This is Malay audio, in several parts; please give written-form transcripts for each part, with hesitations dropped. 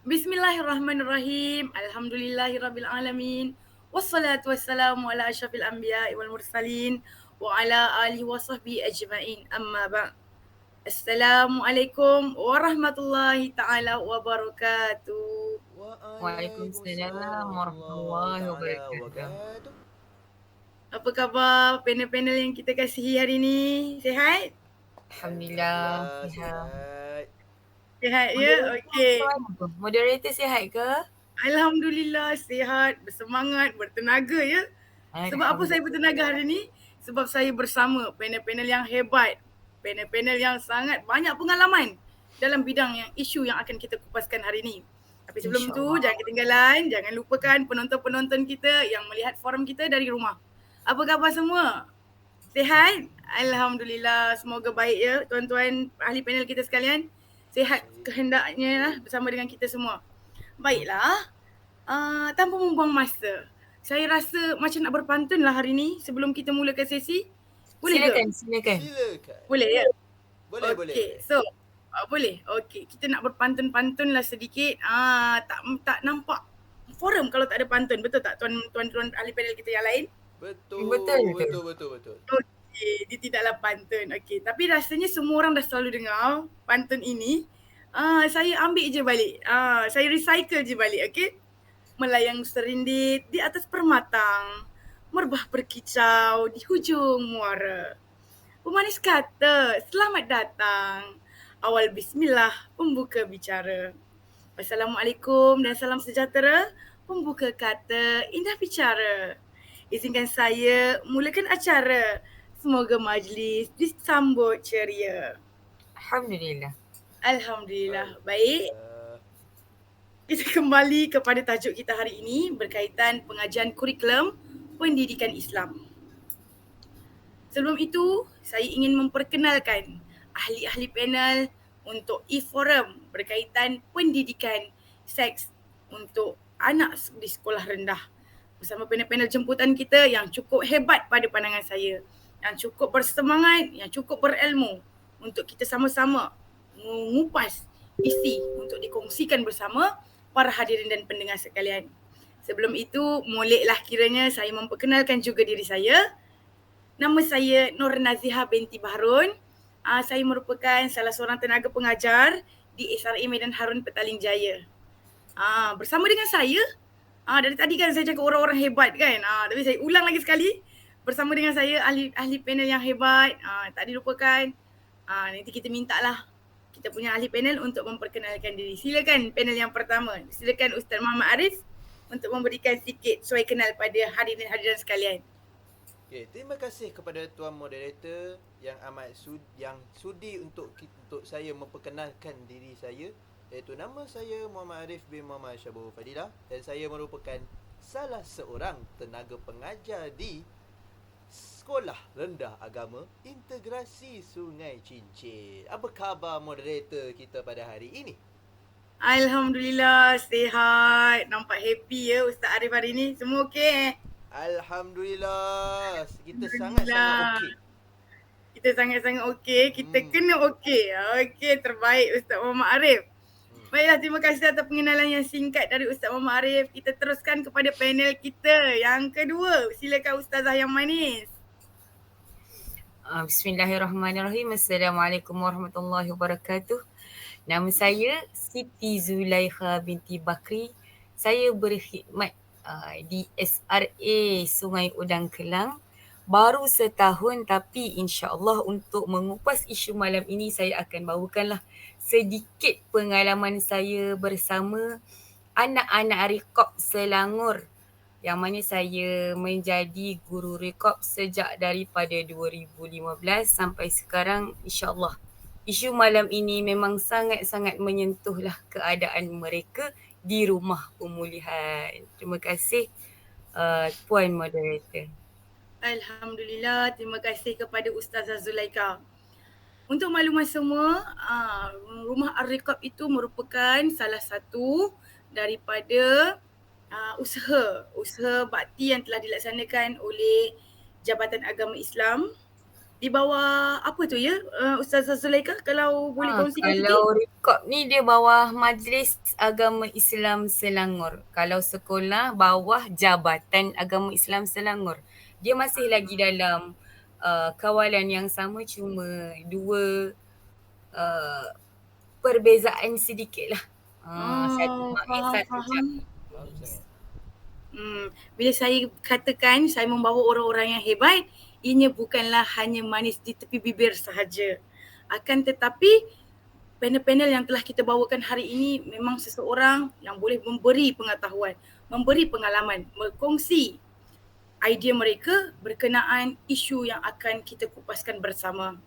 Bismillahirrahmanirrahim. Alhamdulillahirabbil alamin. Wassalatu wassalamu ala asyrafil anbiya'i wal mursalin wa ala alihi wa sahbihi ajma'in. Amma ba'd. Assalamualaikum warahmatullahi taala wabarakatuh. Waalaikumsalam Waalaikumsalam warahmatullahi taala wabarakatuh. wabarakatuh. Apa khabar panel-panel yang kita kasihi hari ini? Sihat? Alhamdulillah Alhamdulillah sihat. sihat. Sihat ya? Moderator Okey. macam mana tu? Moderator sihat ke? Alhamdulillah sihat, bersemangat, bertenaga ya. Sebab apa saya bertenaga hari ini? Sebab saya bersama panel-panel yang hebat. Panel-panel yang sangat banyak pengalaman dalam bidang yang isu yang akan kita kupaskan hari ini. Tapi sebelum itu InsyaAllah. jangan ketinggalan, jangan lupakan penonton-penonton kita yang melihat forum kita dari rumah. Apa khabar semua? Sihat? Alhamdulillah, semoga baik ya tuan-tuan ahli panel kita sekalian. Sihat kehendaknya lah bersama dengan kita semua. Baiklah, tanpa membuang masa, saya rasa macam nak berpantun lah hari ni sebelum kita mulakan sesi. Boleh ke? Silakan. Silakan. Boleh ya? Boleh. Okey, so boleh? Okey, kita nak berpantun-pantun lah sedikit. Tak nampak forum kalau tak ada pantun. Betul tak tuan-tuan ahli panel kita yang lain? Betul. Okey, dia tidaklah pantun. Okey, tapi rasanya semua orang dah selalu dengar pantun ini. Saya ambil je balik. Saya recycle je balik, okey? Melayang serindit di atas permatang, merbah berkicau di hujung muara. Pemanis kata, selamat datang. Awal bismillah, pembuka bicara. Assalamualaikum dan salam sejahtera. Pembuka kata, indah bicara. Izinkan saya mulakan acara. Semoga majlis disambut ceria. Alhamdulillah. Alhamdulillah. Baik. Alhamdulillah. Kita kembali kepada tajuk kita hari ini berkaitan pengajian kurikulum pendidikan Islam. Sebelum itu, saya ingin memperkenalkan ahli-ahli panel untuk e-forum berkaitan pendidikan seks untuk anak di sekolah rendah. Bersama panel-panel jemputan kita yang cukup hebat pada pandangan saya, yang cukup bersemangat, yang cukup berilmu untuk kita sama-sama mengupas isi untuk dikongsikan bersama para hadirin dan pendengar sekalian. Sebelum itu, moleklah kiranya saya memperkenalkan juga diri saya. Nama saya Nur Naziha binti Baharun. Saya merupakan salah seorang tenaga pengajar di SRA Medan Harun Petaling Jaya. Bersama dengan saya, dari tadi kan saya cakap orang-orang hebat kan. Tapi saya ulang lagi sekali. Bersama dengan saya ahli panel yang hebat. Tak dilupakan. Nanti kita mintalah kita punya ahli panel untuk memperkenalkan diri. Silakan panel yang pertama. Silakan Ustaz Muhammad Arif untuk memberikan sikit suai kenal pada hadirin-hadirin sekalian. Okey, terima kasih kepada tuan moderator yang amat sudi untuk saya memperkenalkan diri saya, iaitu nama saya Muhammad Arif bin Muhammad Syabul Fadilah dan saya merupakan salah seorang tenaga pengajar di Sekolah Rendah Agama Integrasi Sungai Cincin. Apa khabar moderator kita pada hari ini? Alhamdulillah, sihat. Nampak happy ya Ustaz Arif hari ni. Semua okey? Alhamdulillah. Kita sangat-sangat okey. Kita sangat-sangat okey. Kita kena okey. Okey, terbaik Ustaz Muhammad Arif. Baiklah, terima kasih atas pengenalan yang singkat dari Ustaz Muhammad Arif. Kita teruskan kepada panel kita yang kedua. Silakan Ustazah yang manis. Bismillahirrahmanirrahim. Assalamualaikum warahmatullahi wabarakatuh. Nama saya Siti Zulaikha binti Bakri. Saya berkhidmat di SRA Sungai Udang Kelang. Baru setahun, tapi insya-Allah untuk mengupas isu malam ini saya akan bawakanlah sedikit pengalaman saya bersama anak-anak Rekop Selangor yang mana saya menjadi guru Rekop sejak daripada 2015 sampai sekarang. InsyaAllah isu malam ini memang sangat-sangat menyentuhlah keadaan mereka di rumah pemulihan. Terima kasih Puan Moderator. Alhamdulillah, terima kasih kepada Ustazah Zulaikha. Untuk makluman semua, Rumah Ar-Rekop itu merupakan salah satu daripada usaha bakti yang telah dilaksanakan oleh Jabatan Agama Islam di bawah apa tu ya, Ustazah Zulaikha, kalau boleh kongsikan sikit? Kalau rekod ni dia bawah Majlis Agama Islam Selangor. Kalau sekolah bawah Jabatan Agama Islam Selangor. Dia masih lagi dalam kawalan yang sama, cuma dua perbezaan sedikit lah. Satu Maiz, Faham, satu faham. Jabatan. Bagus sangat. Bila saya katakan saya membawa orang-orang yang hebat, ianya bukanlah hanya manis di tepi bibir sahaja. Akan tetapi panel-panel yang telah kita bawakan hari ini memang seseorang yang boleh memberi pengetahuan, memberi pengalaman, berkongsi idea mereka berkenaan isu yang akan kita kupaskan bersama.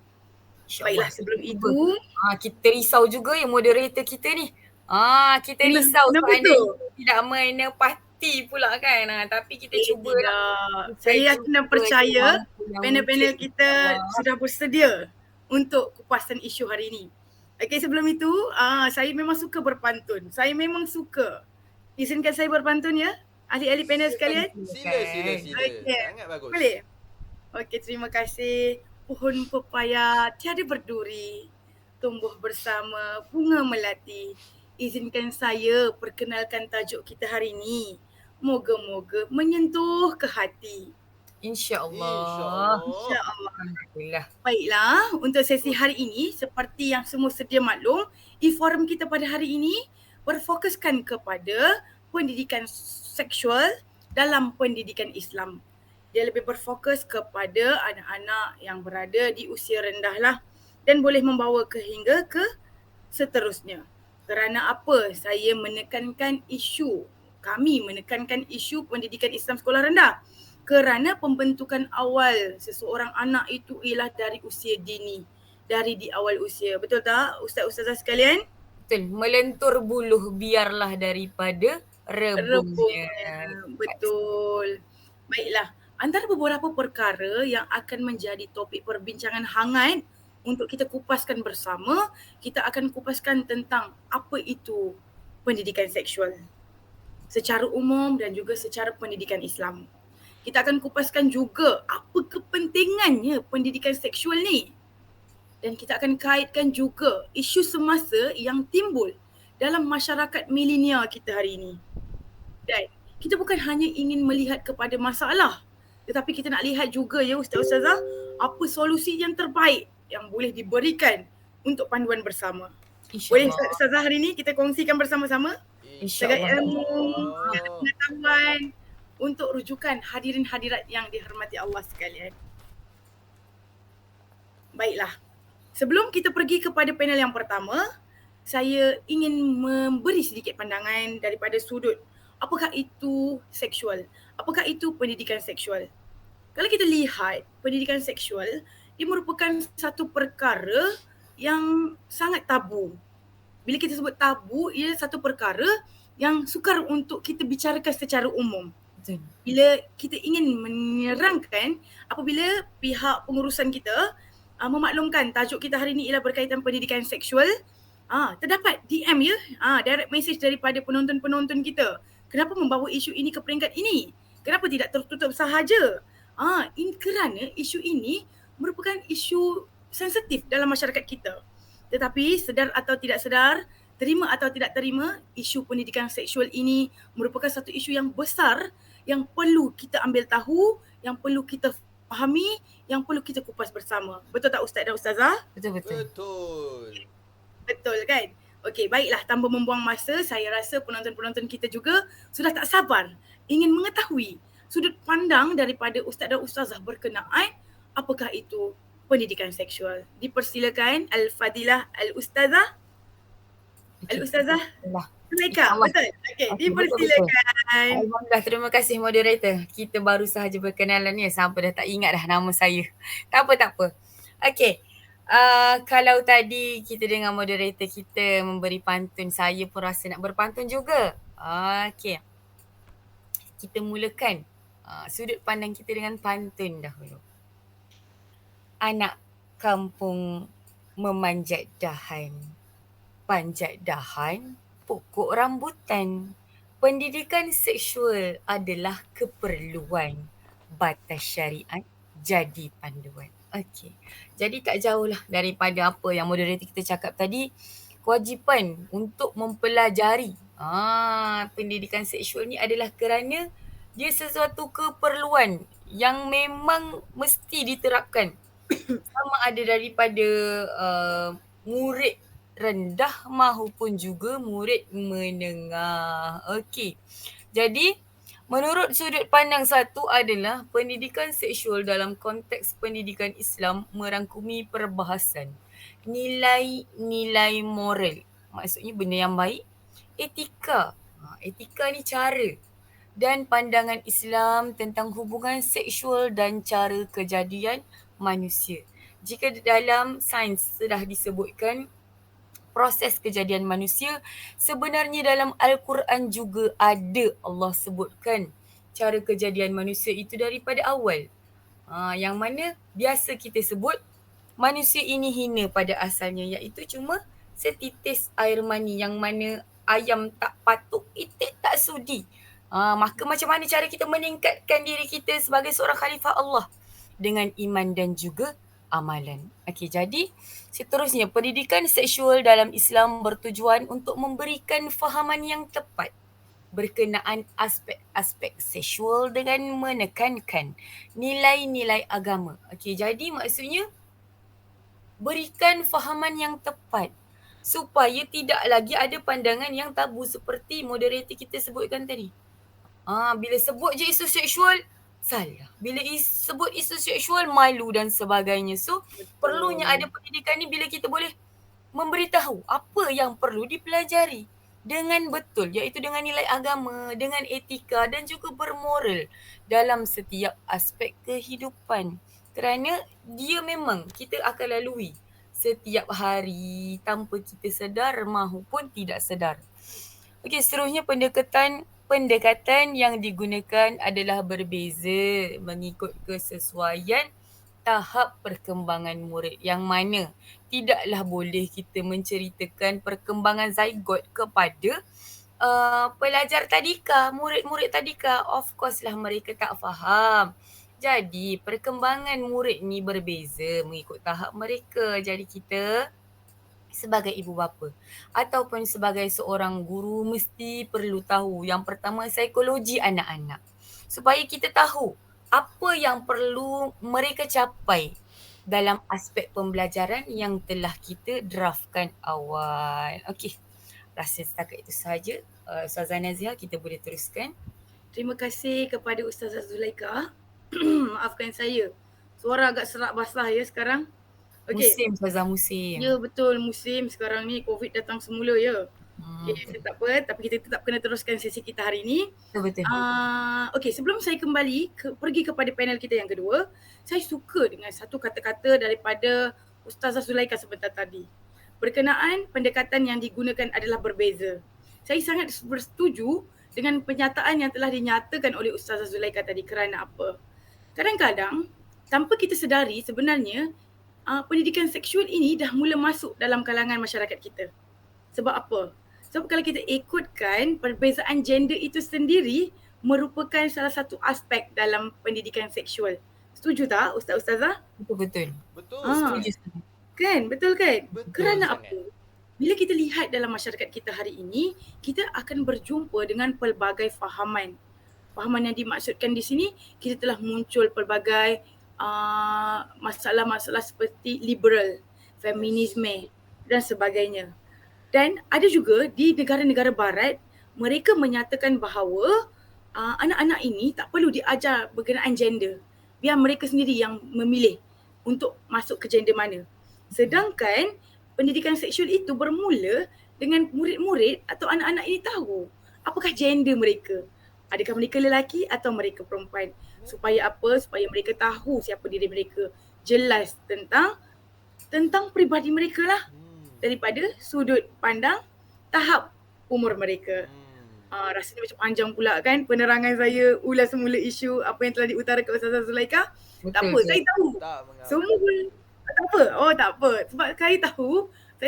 Baiklah, sebelum itu, kita risau juga yang moderator kita ni. Kita risau kenapa seandainya tu? tidak menepati pula kan. Tapi kita cuba lah. Tidak. Saya yakin dan percaya panel-panel kita sudah bersedia untuk kupasan isu hari ini. Okey, sebelum itu, saya memang suka berpantun. Saya memang suka. Izinkan saya berpantun ya, ahli-ahli panel sekalian. Sila. Okey. Sangat bagus. Boleh? Okey, terima kasih. Pohon pepaya tiada berduri, tumbuh bersama bunga melati. Izinkan saya perkenalkan tajuk kita hari ini. Moga-moga menyentuh ke hati. InsyaAllah. InsyaAllah. Alhamdulillah. Baiklah, untuk sesi hari ini seperti yang semua sedia maklum, e-forum kita pada hari ini berfokuskan kepada pendidikan seksual dalam pendidikan Islam. Dia lebih berfokus kepada anak-anak yang berada di usia rendah lah dan boleh membawa hingga ke seterusnya. Kerana apa saya menekankan kami menekankan isu pendidikan Islam sekolah rendah? Kerana pembentukan awal seseorang anak itu ialah dari usia dini, dari di awal usia. Betul tak Ustaz-Ustazah sekalian? Betul. Melentur buluh biarlah daripada rebungnya. Betul. Baiklah, antara beberapa perkara yang akan menjadi topik perbincangan hangat untuk kita kupaskan bersama, kita akan kupaskan tentang apa itu pendidikan seksual secara umum dan juga secara pendidikan Islam. Kita akan kupaskan juga apa kepentingannya pendidikan seksual ni. Dan kita akan kaitkan juga isu semasa yang timbul dalam masyarakat milenial kita hari ini. Dan kita bukan hanya ingin melihat kepada masalah, tetapi kita nak lihat juga ya Ustaz-Ustazah, apa solusi yang terbaik yang boleh diberikan untuk panduan bersama. Boleh Ustazah hari ini kita kongsikan bersama-sama? InsyaAllah. Ilmu, pengetahuan untuk rujukan hadirin hadirat yang dihormati Allah sekalian. Baiklah, sebelum kita pergi kepada panel yang pertama, saya ingin memberi sedikit pandangan daripada sudut apakah itu seksual, apakah itu pendidikan seksual. Kalau kita lihat pendidikan seksual, dia merupakan satu perkara yang sangat tabu. Bila kita sebut tabu, ia satu perkara yang sukar untuk kita bicarakan secara umum. Bila kita ingin menerangkan, apabila pihak pengurusan kita memaklumkan tajuk kita hari ini ialah berkaitan pendidikan seksual, terdapat DM ya, direct message daripada penonton-penonton kita. Kenapa membawa isu ini ke peringkat ini? Kenapa tidak tertutup sahaja? Kerana isu ini merupakan isu sensitif dalam masyarakat kita. Tetapi sedar atau tidak sedar, terima atau tidak terima, isu pendidikan seksual ini merupakan satu isu yang besar yang perlu kita ambil tahu, yang perlu kita fahami, yang perlu kita kupas bersama. Betul tak Ustaz dan Ustazah? Betul kan? Okey, baiklah, tanpa membuang masa, saya rasa penonton-penonton kita juga sudah tak sabar ingin mengetahui sudut pandang daripada Ustaz dan Ustazah berkenaan apakah itu pendidikan seksual. Dipersilakan Al-Fadilah Al-Ustazah. Al-Ustazah Zulaikha, betul? Okey, dipersilakan. Alhamdulillah, terima kasih moderator. Kita baru sahaja berkenalan ni, sampai dah tak ingat dah nama saya. Tak apa. Okey. Kalau tadi kita dengan moderator kita memberi pantun, saya pun rasa nak berpantun juga. Okey. Kita mulakan sudut pandang kita dengan pantun dahulu. Anak kampung memanjat dahan, panjat dahan, pokok rambutan. Pendidikan seksual adalah keperluan, batas syariat jadi panduan. Okey. Jadi tak jauh lah daripada apa yang moderator kita cakap tadi, kewajipan untuk mempelajari pendidikan seksual ni adalah kerana dia sesuatu keperluan yang memang mesti diterapkan. Sama ada daripada murid rendah maupun juga murid menengah. Okey. Jadi menurut sudut pandang satu adalah pendidikan seksual dalam konteks pendidikan Islam merangkumi perbahasan nilai-nilai moral. Maksudnya benda yang baik, etika. Etika ni cara dan pandangan Islam tentang hubungan seksual dan cara kejadian manusia. Jika dalam sains sudah disebutkan proses kejadian manusia, sebenarnya dalam Al-Quran juga ada Allah sebutkan cara kejadian manusia itu daripada awal. Yang mana biasa kita sebut manusia ini hina pada asalnya, iaitu cuma setitis air mani yang mana ayam tak patuk, itik tak sudi. Maka macam mana cara kita meningkatkan diri kita sebagai seorang khalifah Allah? Dengan iman dan juga amalan. Okey, jadi seterusnya pendidikan seksual dalam Islam bertujuan untuk memberikan fahaman yang tepat berkenaan aspek-aspek seksual dengan menekankan nilai-nilai agama. Okey, jadi maksudnya berikan fahaman yang tepat supaya tidak lagi ada pandangan yang tabu seperti moderator kita sebutkan tadi. Bila sebut je isu seksual, salah. Bila sebut isu seksual, malu dan sebagainya. So, perlunya ada pendidikan ni bila kita boleh memberitahu apa yang perlu dipelajari dengan betul, iaitu dengan nilai agama, dengan etika dan juga bermoral dalam setiap aspek kehidupan. Kerana dia memang kita akan lalui setiap hari tanpa kita sedar maupun tidak sedar. Okey, seterusnya pendekatan yang digunakan adalah berbeza mengikut kesesuaian tahap perkembangan murid, yang mana tidaklah boleh kita menceritakan perkembangan zygote kepada pelajar tadika, murid-murid tadika. Of course lah mereka tak faham. Jadi perkembangan murid ni berbeza mengikut tahap mereka. Jadi kita sebagai ibu bapa ataupun sebagai seorang guru mesti perlu tahu yang pertama psikologi anak-anak. Supaya kita tahu apa yang perlu mereka capai dalam aspek pembelajaran yang telah kita draftkan awal. Okey, rasa setakat itu sahaja. Ustazah Nazia, kita boleh teruskan. Terima kasih kepada Ustazah Zulaikha. Maafkan saya. Suara agak serak basah ya sekarang. Okey. Musim, Ustazah, musim. Ya betul, musim sekarang ni COVID datang semula ya. Okey, tak apa, tapi kita tetap kena teruskan sesi kita hari ini. Betul. Okey, sebelum saya kembali pergi kepada panel kita yang kedua, saya suka dengan satu kata-kata daripada Ustazah Zulaikha sebentar tadi. Berkenaan pendekatan yang digunakan adalah berbeza. Saya sangat bersetuju dengan penyataan yang telah dinyatakan oleh Ustazah Zulaikha tadi. Kerana apa? Kadang-kadang tanpa kita sedari sebenarnya pendidikan seksual ini dah mula masuk dalam kalangan masyarakat kita. Sebab apa? Sebab kalau kita ikutkan, perbezaan gender itu sendiri merupakan salah satu aspek dalam pendidikan seksual. Setuju tak Ustaz-Ustazah? Betul. Betul. Setuju. Kan? Betul kan? Betul Kerana sangat. apa? Bila kita lihat dalam masyarakat kita hari ini, kita akan berjumpa dengan pelbagai fahaman. Fahaman yang dimaksudkan di sini, kita telah muncul pelbagai masalah-masalah seperti liberal, feminisme dan sebagainya. Dan ada juga di negara-negara barat, mereka menyatakan bahawa anak-anak ini tak perlu diajar berkenaan gender. Biar mereka sendiri yang memilih untuk masuk ke gender mana. Sedangkan pendidikan seksual itu bermula dengan murid-murid atau anak-anak ini tahu apakah gender mereka. Adakah mereka lelaki atau mereka perempuan. Supaya apa? Supaya mereka tahu siapa diri mereka. Jelas tentang peribadi mereka lah. Daripada sudut pandang tahap umur mereka. Rasanya macam panjang pula kan penerangan saya ulas semula isu apa yang telah diutarakan Ustazah Zulaikha. Tak apa, saya tahu. Tak mengapa. Semua tak apa. Oh tak apa. Sebab saya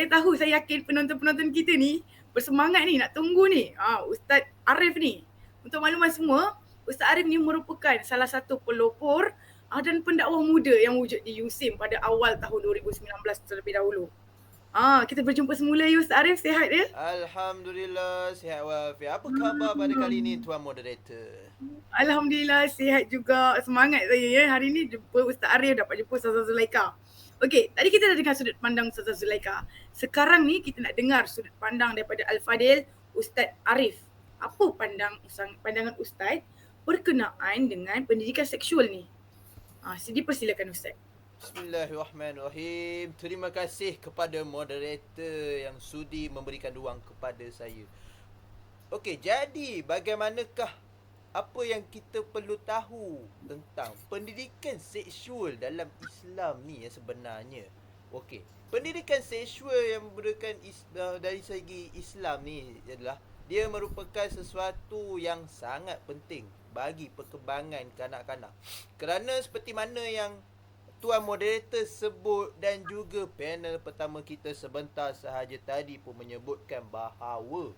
tahu, saya yakin penonton-penonton kita ni bersemangat ni nak tunggu ni. Ustaz Arif ni. Untuk makluman semua, Ustaz Arif ni merupakan salah satu pelopor dan pendakwah muda yang wujud di USIM pada awal tahun 2019 terlebih dahulu. Kita berjumpa semula Ustaz Arif, sihat ya? Alhamdulillah, sihat walafiat. Apa khabar pada kali ini Tuan Moderator? Alhamdulillah sihat juga. Semangat saya ya. Hari ni jumpa Ustaz Arif, dapat jumpa Ustazah Zulaika. Okey, tadi kita dah dengar sudut pandang Ustazah Zulaika. Sekarang ni kita nak dengar sudut pandang daripada Al-Fadil Ustaz Arif. Apa pandangan Ustaz berkenaan dengan pendidikan seksual ni? Dipersilakan Ustaz. Bismillahirrahmanirrahim. Terima kasih kepada moderator yang sudi memberikan ruang kepada saya. Okey, jadi bagaimanakah apa yang kita perlu tahu tentang pendidikan seksual dalam Islam ni yang sebenarnya? Okey, pendidikan seksual yang memberikan dari segi Islam ni adalah dia merupakan sesuatu yang sangat penting bagi perkembangan kanak-kanak. Kerana seperti mana yang Tuan Moderator sebut dan juga panel pertama kita sebentar sahaja tadi pun menyebutkan bahawa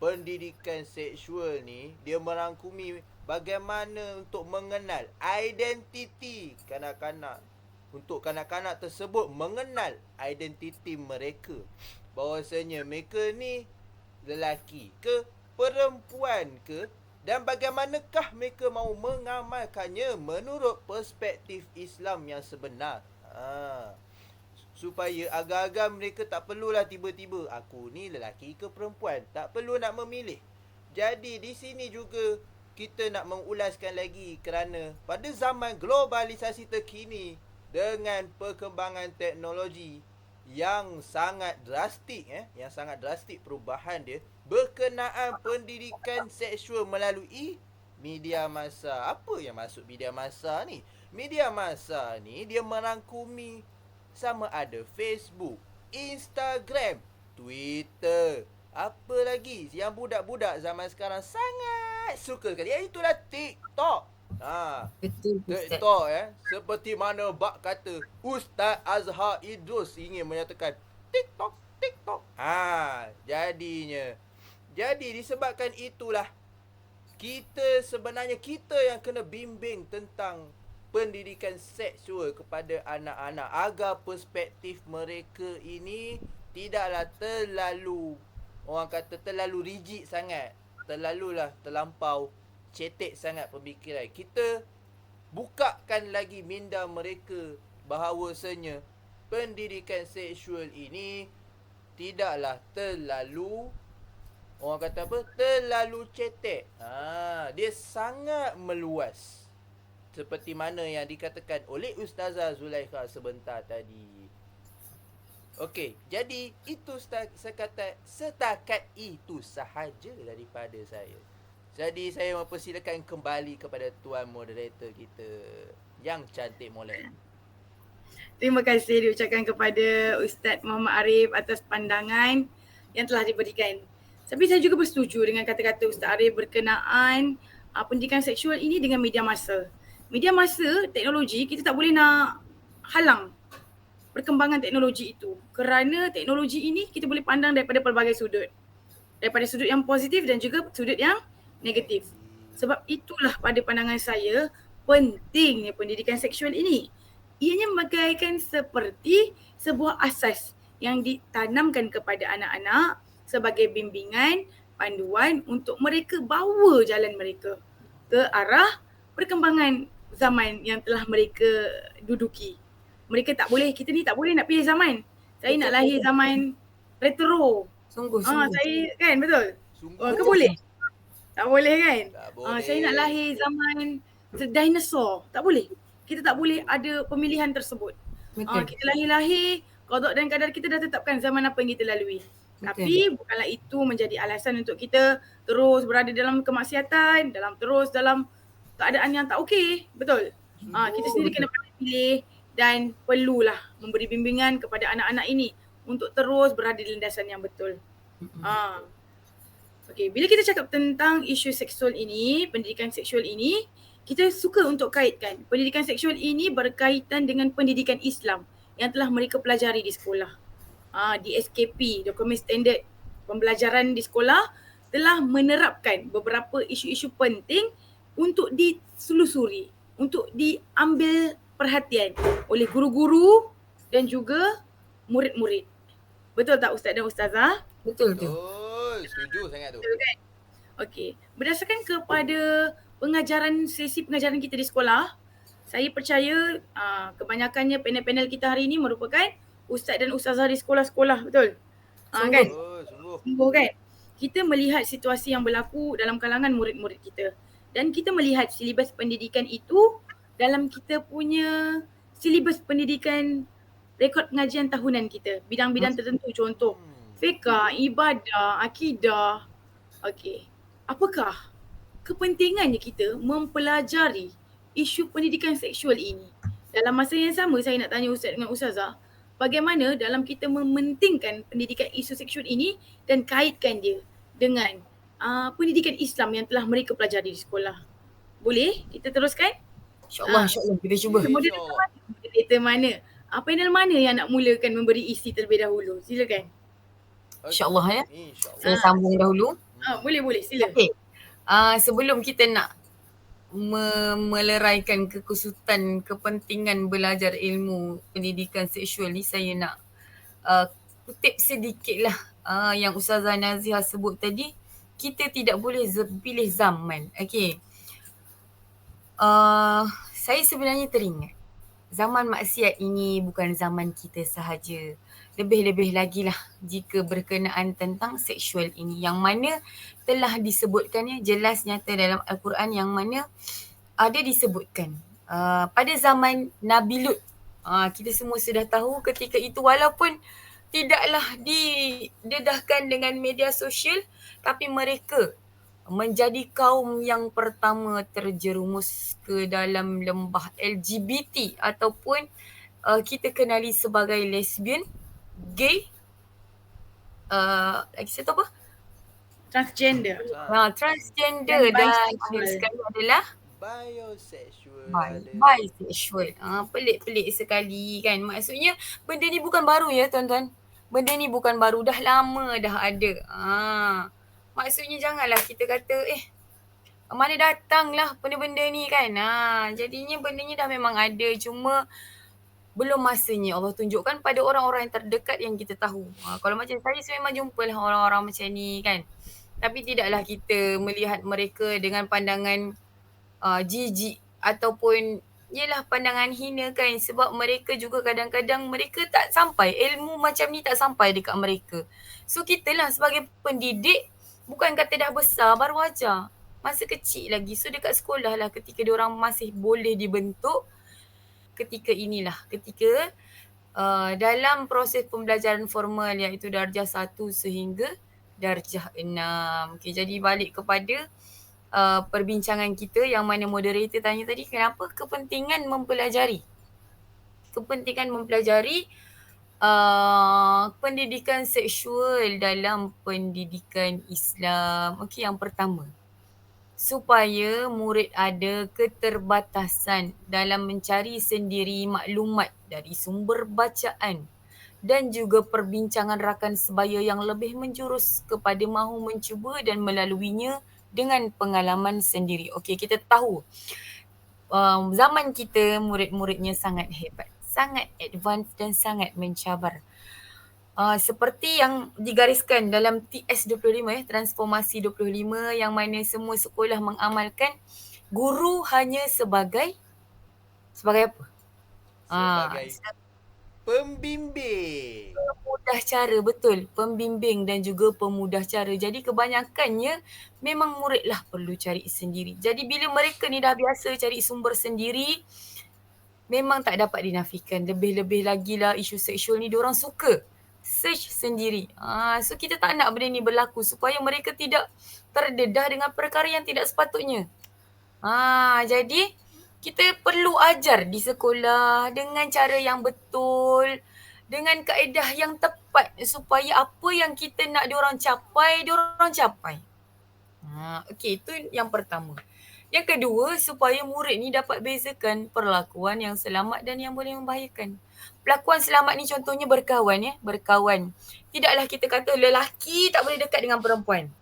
pendidikan seksual ni dia merangkumi bagaimana untuk mengenal identiti kanak-kanak. Untuk kanak-kanak tersebut mengenal identiti mereka. Bahawasanya mereka ni lelaki ke, perempuan ke, dan bagaimanakah mereka mahu mengamalkannya menurut perspektif Islam yang sebenar. Supaya agak-agak mereka tak perlulah tiba-tiba aku ni lelaki ke perempuan, tak perlu nak memilih. Jadi di sini juga kita nak mengulaskan lagi kerana pada zaman globalisasi terkini dengan perkembangan teknologi yang sangat drastik perubahan dia berkenaan pendidikan seksual melalui media massa. Apa yang maksud media massa ni? Media massa ni dia merangkumi sama ada Facebook, Instagram, Twitter, apa lagi yang budak-budak zaman sekarang sangat suka sekali, iaitulah TikTok. Betul, TikTok seperti mana bak kata Ustaz Azhar Idrus ingin menyatakan TikTok. Jadi disebabkan itulah kita yang kena bimbing tentang pendidikan seksual kepada anak-anak agar perspektif mereka ini tidaklah terlalu, orang kata terlalu rigid sangat, terlampau cetek sangat pemikiran. Kita bukakan lagi minda mereka bahawasanya pendidikan seksual ini tidaklah terlalu, orang kata apa, terlalu cetek. Dia sangat meluas. Seperti mana yang dikatakan oleh Ustazah Zulaika sebentar tadi. Okey, jadi itu setakat itu sahaja daripada saya. Jadi saya mempersilakan kembali kepada Tuan Moderator kita yang cantik molek. Terima kasih diucapkan kepada Ustaz Muhammad Arif atas pandangan yang telah diberikan. Tapi saya juga bersetuju dengan kata-kata Ustaz Arif berkenaan pendidikan seksual ini dengan media massa. Media massa, teknologi, kita tak boleh nak halang perkembangan teknologi itu. Kerana teknologi ini kita boleh pandang daripada pelbagai sudut. Daripada sudut yang positif dan juga sudut yang negatif. Sebab itulah pada pandangan saya pentingnya pendidikan seksual ini. Ianya bagaikan seperti sebuah asas yang ditanamkan kepada anak-anak sebagai bimbingan, panduan untuk mereka bawa jalan mereka ke arah perkembangan zaman yang telah mereka duduki. Kita ni tak boleh nak pilih zaman. Saya nak lahir zaman retro. Sungguh. Saya kan, betul? Sungguh. Ke boleh? Tak boleh kan? Tak boleh. Saya nak lahir zaman dinosaur. Tak boleh. Kita tak boleh ada pemilihan tersebut. Kita lahir-lahir, qada dan qadar kita dah tetapkan zaman apa yang kita lalui. Tapi bukanlah itu menjadi alasan untuk kita terus berada dalam kemaksiatan, dalam keadaan yang tak okey. Betul? Kita sendiri kena pandai pilih dan perlulah memberi bimbingan kepada anak-anak ini untuk terus berada di landasan yang betul. Okey, bila kita cakap tentang isu seksual ini, pendidikan seksual ini, kita suka untuk kaitkan pendidikan seksual ini berkaitan dengan pendidikan Islam yang telah mereka pelajari di sekolah. Di SKP, Dokumen Standard Pembelajaran di Sekolah telah menerapkan beberapa isu-isu penting untuk ditelusuri untuk diambil perhatian oleh guru-guru dan juga murid-murid. Betul tak Ustaz dan Ustazah? Betul tu. Betul. Setuju sangat tu. Betul kan? Okey. Berdasarkan kepada sesi pengajaran kita di sekolah, saya percaya kebanyakannya panel-panel kita hari ini merupakan Ustaz dan Ustazah di sekolah-sekolah. Betul? Sungguh. Kan? Betul, sungguh. Sungguh kan? Kita melihat situasi yang berlaku dalam kalangan murid-murid kita. Dan kita melihat silibus pendidikan itu dalam kita punya silibus pendidikan rekod pengajian tahunan kita. Bidang-bidang tertentu, contoh fiqah, ibadah, akidah. Okey. Apakah kepentingannya kita mempelajari isu pendidikan seksual ini? Dalam masa yang sama saya nak tanya Ustaz dengan Ustazah, bagaimana dalam kita mementingkan pendidikan isu seksual ini dan kaitkan dia dengan pendidikan Islam yang telah mereka pelajari di sekolah. Boleh kita teruskan? InsyaAllah, insyaAllah kita cuba. Moderator mana? Moderator mana? Panel mana yang nak mulakan memberi isi terlebih dahulu? Silakan. InsyaAllah ya. InsyaAllah. Saya sambung dahulu. Boleh, sila. Okey. Sebelum kita nak meleraikan kekusutan kepentingan belajar ilmu pendidikan seksual ni, saya nak kutip sedikit lah yang Ustazah Nazihah sebut tadi. Kita tidak boleh pilih zaman. Okey. Saya sebenarnya teringat zaman maksiat ini bukan zaman kita sahaja. Lebih-lebih lagi lah jika berkenaan tentang seksual ini, yang mana telah disebutkannya jelas nyata dalam Al-Quran, yang mana ada disebutkan pada zaman Nabi Lut. Kita semua sudah tahu ketika itu walaupun tidaklah didedahkan dengan media sosial, tapi mereka menjadi kaum yang pertama terjerumus ke dalam lembah LGBT ataupun kita kenali sebagai lesbian, gay, lagi satu apa? Transgender. Transgender dan akhir sekali adalah Bisexual. Bisexual. Pelik-pelik sekali kan. Maksudnya benda ni bukan baru ya tuan-tuan. Benda ni bukan baru, dah lama dah ada. Maksudnya janganlah kita kata mana datanglah benda-benda ni kan. Jadinya benda ni dah memang ada, cuma belum masanya Allah tunjukkan pada orang-orang yang terdekat yang kita tahu. Kalau macam saya memang jumpalah orang-orang macam ni kan. Tapi tidaklah kita melihat mereka dengan pandangan jijik ataupun yelah pandangan hina kan, sebab mereka juga kadang-kadang mereka tak sampai, ilmu macam ni tak sampai dekat mereka. So kita lah sebagai pendidik, bukan kata dah besar baru ajar, masa kecil lagi. So dekat sekolah lah ketika diorang masih boleh dibentuk, ketika inilah ketika dalam proses pembelajaran formal iaitu darjah 1 sehingga darjah 6. Okay, jadi balik kepada perbincangan kita yang mana moderator tanya tadi, kenapa kepentingan mempelajari pendidikan seksual dalam pendidikan Islam. Okey, yang pertama, supaya murid ada keterbatasan dalam mencari sendiri maklumat dari sumber bacaan dan juga perbincangan rakan sebaya yang lebih menjurus kepada mahu mencuba dan melaluinya dengan pengalaman sendiri. Okey, kita tahu zaman kita murid-muridnya sangat hebat, sangat advance dan sangat mencabar. Seperti yang digariskan dalam TS25 transformasi 25, yang mana semua sekolah mengamalkan guru hanya sebagai apa? Sebagai pembimbing. Pemudah cara, betul. Pembimbing dan juga pemudah cara. Jadi kebanyakannya memang murid lah perlu cari sendiri. Jadi bila mereka ni dah biasa cari sumber sendiri, memang tak dapat dinafikan. Lebih-lebih lagi lah isu seksual ni diorang suka search sendiri. So kita tak nak benda ni berlaku supaya mereka tidak terdedah dengan perkara yang tidak sepatutnya. Jadi kita perlu ajar di sekolah dengan cara yang betul, dengan kaedah yang tepat supaya apa yang kita nak diorang capai. Okey, itu yang pertama. Yang kedua, supaya murid ni dapat bezakan perlakuan yang selamat dan yang boleh membahayakan. Perlakuan selamat ni contohnya berkawan. Tidaklah kita kata lelaki tak boleh dekat dengan perempuan.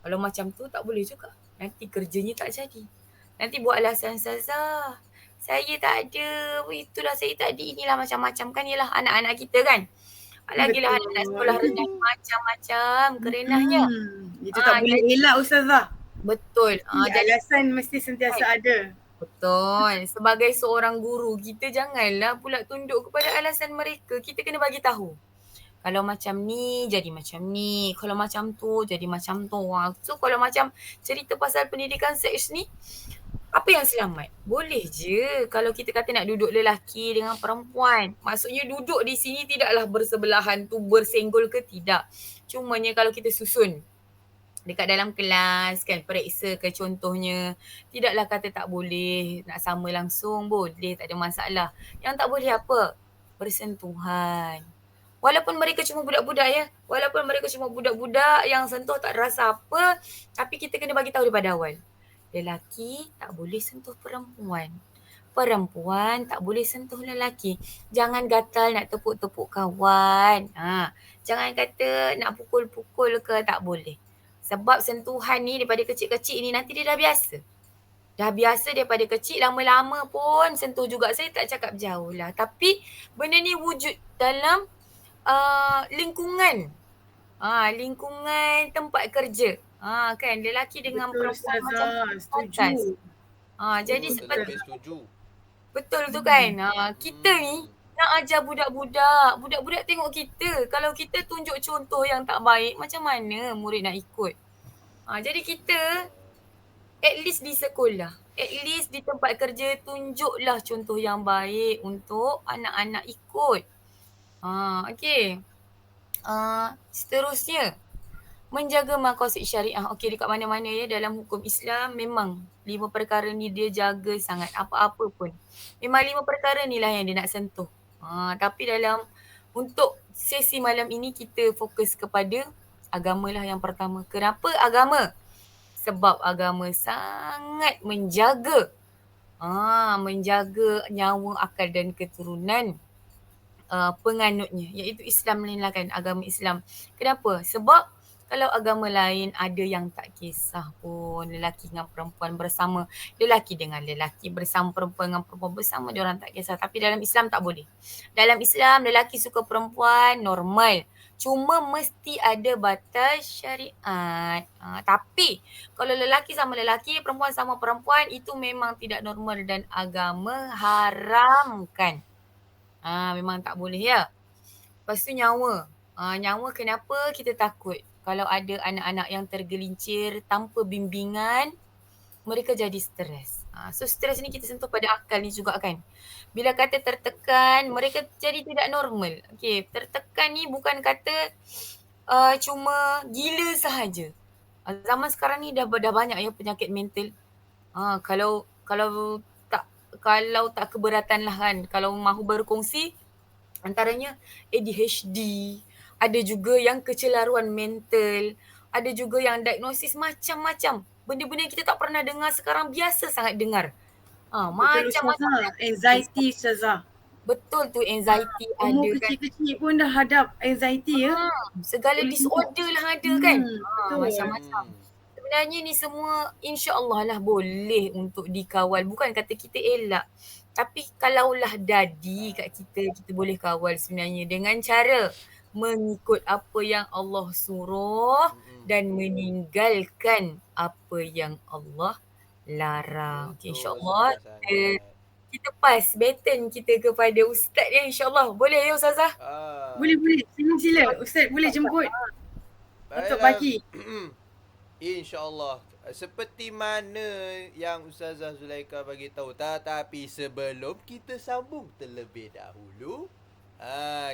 Kalau macam tu tak boleh juga. Nanti kerjanya tak jadi. Nanti buat alasan Ustazah, Saya tak ada, itulah saya tak ada inilah macam-macam kan, ialah anak-anak kita kan. Lagilah anak-anak sekolah rendah macam-macam kerenahnya. Itu tak boleh Jadi elak Ustazah. betul. Jadi Alasan mesti sentiasa ada. betul. Sebagai seorang guru, kita janganlah pula tunduk kepada alasan mereka. Kita kena bagi tahu. Kalau macam ni, jadi macam ni. Kalau macam tu, jadi macam tu. So, kalau macam cerita pasal pendidikan seks ni, apa yang selamat? Boleh je kalau kita kata nak duduk lelaki dengan perempuan. Maksudnya duduk di sini tidaklah bersebelahan tu bersenggol ke tidak. Cumanya kalau kita susun dekat dalam kelas kan, periksa ke contohnya, tidaklah kata tak boleh nak sama langsung, boleh, tak ada masalah. Yang tak boleh apa? Bersentuhan. Walaupun mereka cuma budak-budak ya, walaupun mereka cuma budak-budak yang sentuh tak rasa apa, tapi kita kena bagi tahu daripada awal. Lelaki tak boleh sentuh perempuan. Perempuan tak boleh sentuh lelaki. Jangan gatal nak tepuk-tepuk kawan. Jangan kata nak pukul-pukul ke, tak boleh. Sebab sentuhan ni daripada kecil-kecil ni nanti dia dah biasa. Dah biasa daripada kecil, lama-lama pun sentuh juga. Saya tak cakap jauh lah. Tapi benda ni wujud dalam lingkungan. Lingkungan tempat kerja. Kan lelaki dengan Betul perempuan macam Ustazah, setuju. jadi Betul, seperti lebih setuju. betul tu kan. Kita ni nak ajar budak-budak. Budak-budak tengok kita. Kalau kita tunjuk contoh yang tak baik, macam mana murid nak ikut? Jadi kita at least di sekolah, at least di tempat kerja, tunjuklah contoh yang baik untuk anak-anak ikut. Okey. Seterusnya, menjaga maqasid syariah. Okey, dekat mana-mana ya dalam hukum Islam memang 5 perkara ni dia jaga sangat, apa-apa pun. Memang 5 perkara ni lah yang dia nak sentuh. Tapi dalam untuk sesi malam ini kita fokus kepada agama lah yang pertama. Kenapa agama? Sebab agama sangat menjaga nyawa, akal dan keturunan penganutnya, iaitu Islam ni lah kan, agama Islam. Kenapa? Sebab kalau agama lain ada yang tak kisah pun, lelaki dengan perempuan bersama, lelaki dengan lelaki bersama, perempuan dengan perempuan bersama, diorang tak kisah. Tapi dalam Islam tak boleh. Dalam Islam lelaki suka perempuan normal. Cuma mesti ada batas syariat. Tapi kalau lelaki sama lelaki, perempuan sama perempuan, itu memang tidak normal dan agama haramkan. Memang tak boleh ya. Lepas tu nyawa. Nyawa kenapa kita takut? Kalau ada anak-anak yang tergelincir tanpa bimbingan, mereka jadi stres. So stres ni kita sentuh pada akal ni juga kan. Bila kata tertekan, mereka jadi tidak normal. Okay, tertekan ni bukan kata cuma gila sahaja. Zaman sekarang ni dah banyak ya penyakit mental. Kalau tak keberatan lah kan, kalau mahu berkongsi, antaranya ADHD, ada juga yang kecelaruan mental, ada juga yang diagnosis macam-macam. Benda-benda yang kita tak pernah dengar sekarang biasa sangat dengar. Betul Ustazah, anxiety Ustazah. Betul tu, anxiety ada Umur kan. kecil-kecil pun dah hadap anxiety ya. Segala disorder lah ada kan. Betul. Macam-macam. Sebenarnya ni semua insya-Allah lah boleh untuk dikawal. Bukan kata kita elak. Tapi kalaulah dadi kat kita boleh kawal sebenarnya dengan cara mengikut apa yang Allah suruh dan meninggalkan apa yang Allah larang. Okay, insya-Allah kita pass baton kita kepada Ustaz ya, insya-Allah. Boleh ya Ustazah? Boleh. Sila. Ustaz boleh jemput untuk pagi. InsyaAllah. Seperti mana yang Ustazah Zulaikha bagi tahu, tetapi sebelum kita sambung terlebih dahulu,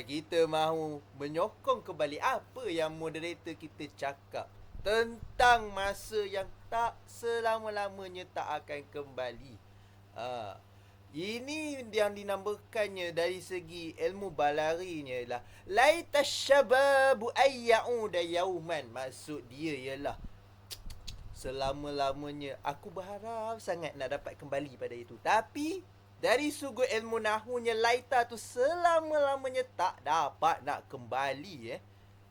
kita mahu menyokong kembali apa yang moderator kita cakap tentang masa yang tak selama-lamanya tak akan kembali. Ini yang dinamakannya dari segi ilmu balarinya ialah laitasyababu ayyauda yauman. Maksud dia ialah selama-lamanya aku berharap sangat nak dapat kembali pada itu. Tapi dari sudut ilmu nahunya, laita tu selama-lamanya tak dapat nak kembali.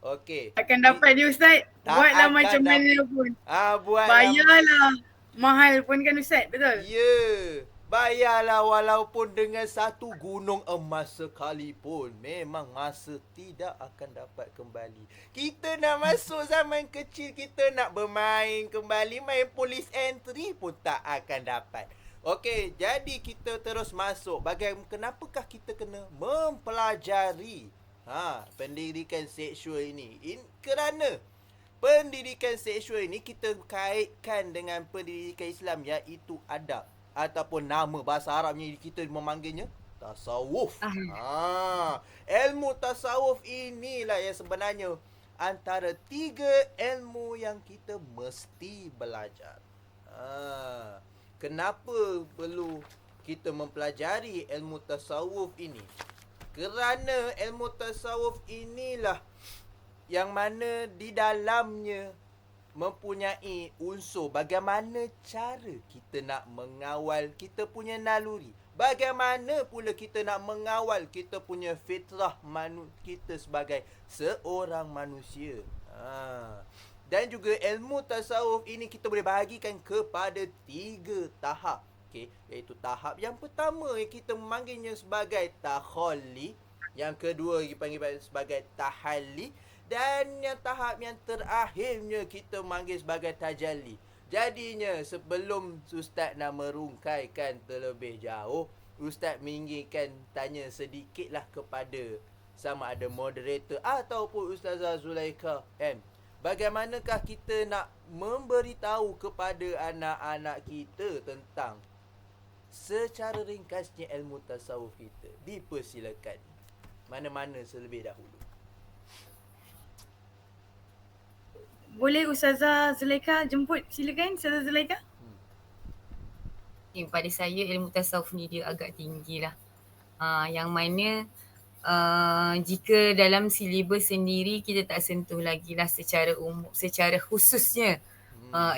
Okey. Takkan dapat dia Ustaz. Buatlah macam mana pun. Bayarlah. Mahal pun kan Ustaz, betul? Ya. Bayarlah walaupun dengan satu gunung emas sekalipun. Memang masa tidak akan dapat kembali. Kita nak masuk zaman kecil, kita nak bermain kembali, main polis entry pun tak akan dapat. Okey, jadi kita terus masuk. Kenapakah kita kena mempelajari pendidikan seksual ini? Kerana pendidikan seksual ini kita kaitkan dengan pendidikan Islam, iaitu adab. Ataupun nama bahasa Arabnya kita memanggilnya tasawuf. Ilmu tasawuf inilah yang sebenarnya antara 3 ilmu yang kita mesti belajar. Kenapa perlu kita mempelajari ilmu tasawuf ini? Kerana ilmu tasawuf inilah yang mana di dalamnya mempunyai unsur bagaimana cara kita nak mengawal kita punya naluri. Bagaimana pula kita nak mengawal kita punya fitrah kita sebagai seorang manusia. Dan juga ilmu tasawuf ini kita boleh bahagikan kepada 3 tahap. Okay, iaitu tahap yang pertama yang kita memanggilnya sebagai takhalli. Yang kedua dipanggil sebagai tahalli. Dan yang tahap yang terakhirnya kita panggil sebagai tajalli. Jadinya sebelum Ustaz nak merungkaikan terlebih jauh, Ustaz menginginkan tanya sedikitlah kepada sama ada moderator ataupun Ustazah Zulaikha, bagaimanakah kita nak memberitahu kepada anak-anak kita tentang secara ringkasnya ilmu tasawuf kita? Dipersilakan. Mana-mana selebih dahulu. Boleh Ustazah Zulaikha jemput, silakan Ustazah Zulaikha. Pada saya ilmu tasawuf ni dia agak tinggi lah. Yang mana jika dalam silibus sendiri kita tak sentuh lagi lah secara umum, secara khususnya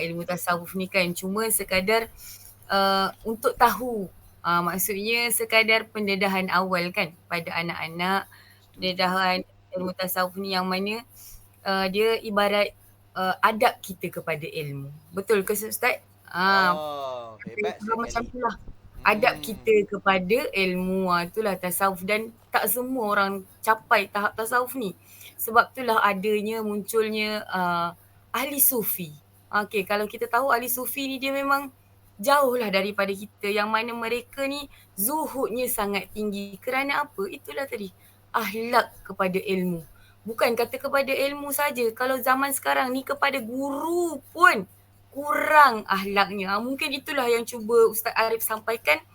ilmu tasawuf ni kan. Cuma sekadar untuk tahu, maksudnya sekadar pendedahan awal kan pada anak-anak. Pendedahan ilmu tasawuf ni yang mana dia ibarat adab kita kepada ilmu. Betul ke Ustaz? Hebat macam sekali. itulah adab kita kepada ilmu, itulah tasawuf. Dan tak semua orang capai tahap tasawuf ni. Sebab itulah munculnya ahli sufi. Okay, kalau kita tahu ahli sufi ni dia memang jauh lah daripada kita, yang mana mereka ni zuhudnya sangat tinggi. Kerana apa? Itulah tadi, akhlak kepada ilmu. Bukan kata kepada ilmu saja. Kalau zaman sekarang ni kepada guru pun kurang akhlaknya. Mungkin itulah yang cuba Ustaz Arif sampaikan,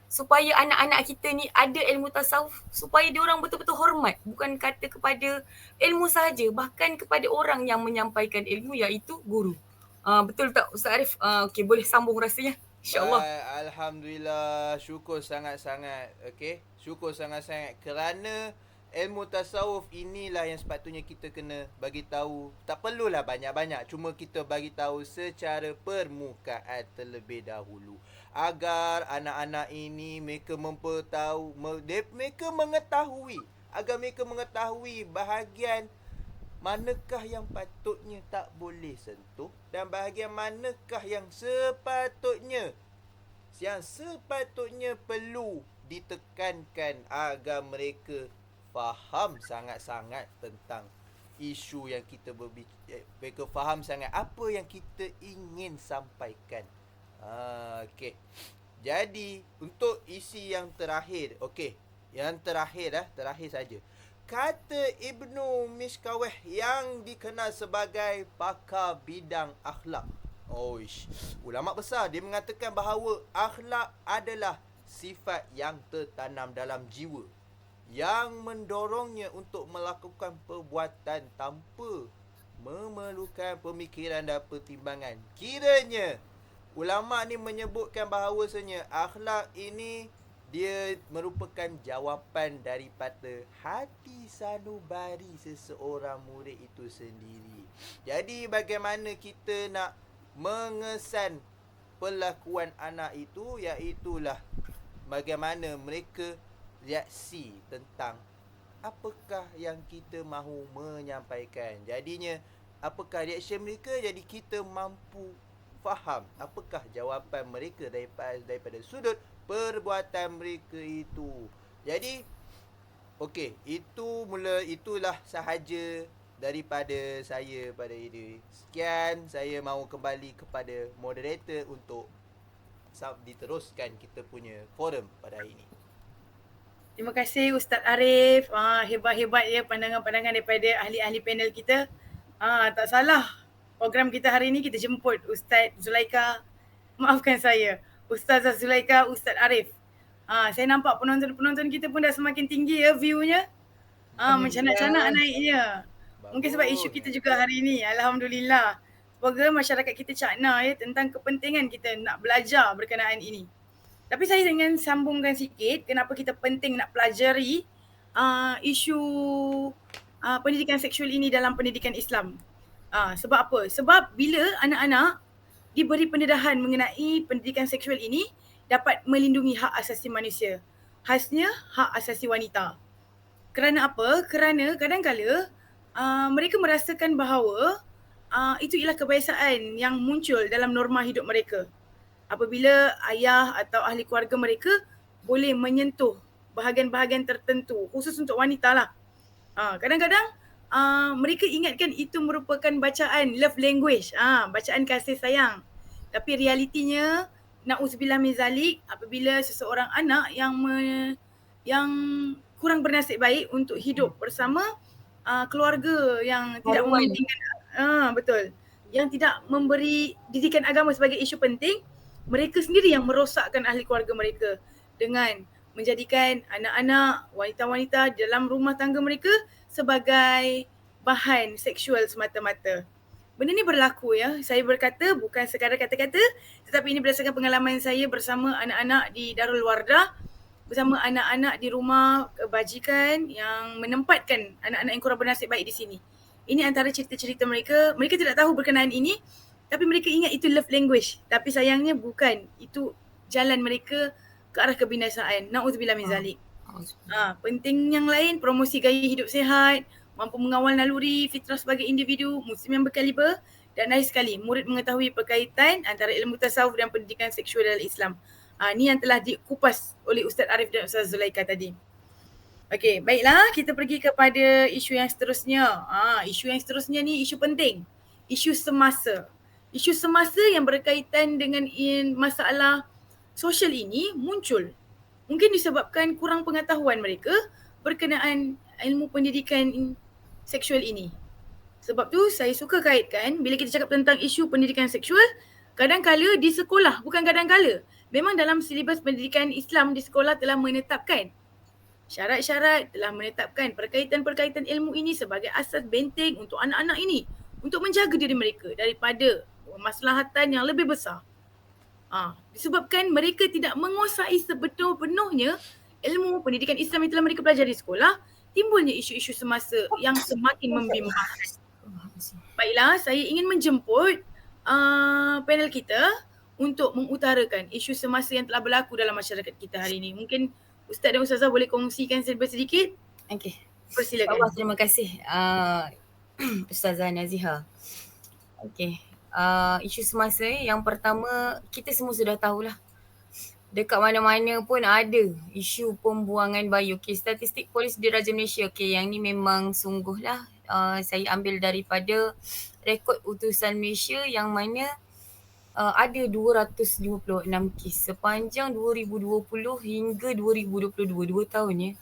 supaya anak-anak kita ni ada ilmu tasawuf, supaya diorang betul-betul hormat. Bukan kata kepada ilmu saja, bahkan kepada orang yang menyampaikan ilmu, iaitu guru. Betul tak Ustaz Arif? Okay, boleh sambung rasanya. InsyaAllah. Alhamdulillah, syukur sangat-sangat. Okay, syukur sangat-sangat kerana ilmu tasawuf inilah yang sepatutnya kita kena bagi tahu. Tak perlulah banyak-banyak, cuma kita bagi tahu secara permukaan terlebih dahulu, agar anak-anak ini mereka mengetahui bahagian manakah yang patutnya tak boleh sentuh dan bahagian manakah yang sepatutnya perlu ditekankan agar mereka faham sangat-sangat tentang isu yang kita mereka faham sangat apa yang kita ingin sampaikan. Okey. Jadi untuk isi yang terakhir, terakhir saja. Kata Ibnu Mishkawih yang dikenal sebagai pakar bidang akhlak. Ulama besar dia mengatakan bahawa akhlak adalah sifat yang tertanam dalam jiwa, yang mendorongnya untuk melakukan perbuatan tanpa memerlukan pemikiran dan pertimbangan. Kiranya ulama ni menyebutkan bahawasanya akhlak ini dia merupakan jawapan daripada hati sanubari seseorang murid itu sendiri. Jadi bagaimana kita nak mengesan perlakuan anak itu, iaitulah bagaimana mereka reaksi tentang apakah yang kita mahu menyampaikan. Jadinya apakah reaksi mereka, jadi kita mampu faham apakah jawapan mereka daripada sudut perbuatan mereka itu. Jadi okey, itulah sahaja daripada saya pada ini. Sekian, saya mahu kembali kepada moderator untuk diteruskan kita punya forum pada hari ini. Terima kasih Ustaz Arif. Hebat-hebat ya pandangan-pandangan daripada ahli-ahli panel kita. Tak salah. Program kita hari ini kita jemput Ustaz Zulaikha. Maafkan saya. Ustazah Zulaikha, Ustaz Arif. Saya nampak penonton-penonton kita pun dah semakin tinggi ya view-nya. Mencanak-canak naiknya. Mungkin sebab isu kita juga hari ini. Alhamdulillah. Semoga masyarakat kita cakna ya tentang kepentingan kita nak belajar berkenaan ini. Tapi saya ingin sambungkan sikit kenapa kita penting nak pelajari isu pendidikan seksual ini dalam pendidikan Islam. Sebab apa? Sebab bila anak-anak diberi pendedahan mengenai pendidikan seksual ini dapat melindungi hak asasi manusia. Khasnya hak asasi wanita. Kerana apa? Kerana kadang-kala mereka merasakan bahawa itu ialah kebiasaan yang muncul dalam norma hidup mereka. Apabila ayah atau ahli keluarga mereka boleh menyentuh bahagian-bahagian tertentu, khusus untuk wanita lah. Kadang-kadang mereka ingatkan itu merupakan bacaan love language, bacaan kasih sayang. Tapi realitinya, na'udzubillah min zalik, apabila seseorang anak yang kurang bernasib baik untuk hidup bersama keluarga yang tidak mementingkan, betul, yang tidak memberi didikan agama sebagai isu penting, mereka sendiri yang merosakkan ahli keluarga mereka dengan menjadikan anak-anak, wanita-wanita dalam rumah tangga mereka sebagai bahan seksual semata-mata. Benda ni berlaku ya. Saya berkata bukan sekadar kata-kata, tetapi ini berdasarkan pengalaman saya bersama anak-anak di Darul Wardah, bersama anak-anak di rumah kebajikan yang menempatkan anak-anak yang kurang bernasib baik di sini. Ini antara cerita-cerita mereka. Mereka tidak tahu berkenaan ini, tapi mereka ingat itu love language. Tapi sayangnya bukan. Itu jalan mereka ke arah kebinasaan. Na'udzubillah min zalik. Penting yang lain, promosi gaya hidup sihat, mampu mengawal naluri fitrah sebagai individu, muslim yang berkaliber, dan akhir sekali, murid mengetahui perkaitan antara ilmu tasawuf dan pendidikan seksual dalam Islam. Ni yang telah dikupas oleh Ustaz Arif dan Ustaz Zulaikha tadi. Okey, baiklah, kita pergi kepada isu yang seterusnya. Isu yang seterusnya ni isu penting. Isu semasa. Isu semasa yang berkaitan dengan masalah sosial ini muncul. Mungkin disebabkan kurang pengetahuan mereka berkenaan ilmu pendidikan seksual ini. Sebab tu saya suka kaitkan bila kita cakap tentang isu pendidikan seksual, kadang-kala di sekolah, bukan kadang-kala. Memang dalam silibus pendidikan Islam di sekolah telah menetapkan syarat-syarat, telah menetapkan perkaitan-perkaitan ilmu ini sebagai asas benteng untuk anak-anak ini untuk menjaga diri mereka daripada maslahatan yang lebih besar. Disebabkan mereka tidak menguasai sebetul-benuhnya ilmu pendidikan Islam yang telah mereka pelajari di sekolah, timbulnya isu-isu semasa yang semakin membimbangkan. Baiklah, saya ingin menjemput panel kita untuk mengutarakan isu semasa yang telah berlaku dalam masyarakat kita hari ini. Mungkin Ustaz dan Ustazah boleh kongsikan sedikit? Okey. Persilakan. Terima kasih Ustazah Naziha. Okey. Isu semasa yang pertama, kita semua sudah tahulah. Dekat mana-mana pun ada isu pembuangan bayi. Okey, statistik Polis Diraja Malaysia. Okey, yang ni memang sungguhlah saya ambil daripada rekod utusan Malaysia yang mana ada 256 kes sepanjang 2020 hingga 2022, 2 tahun ya.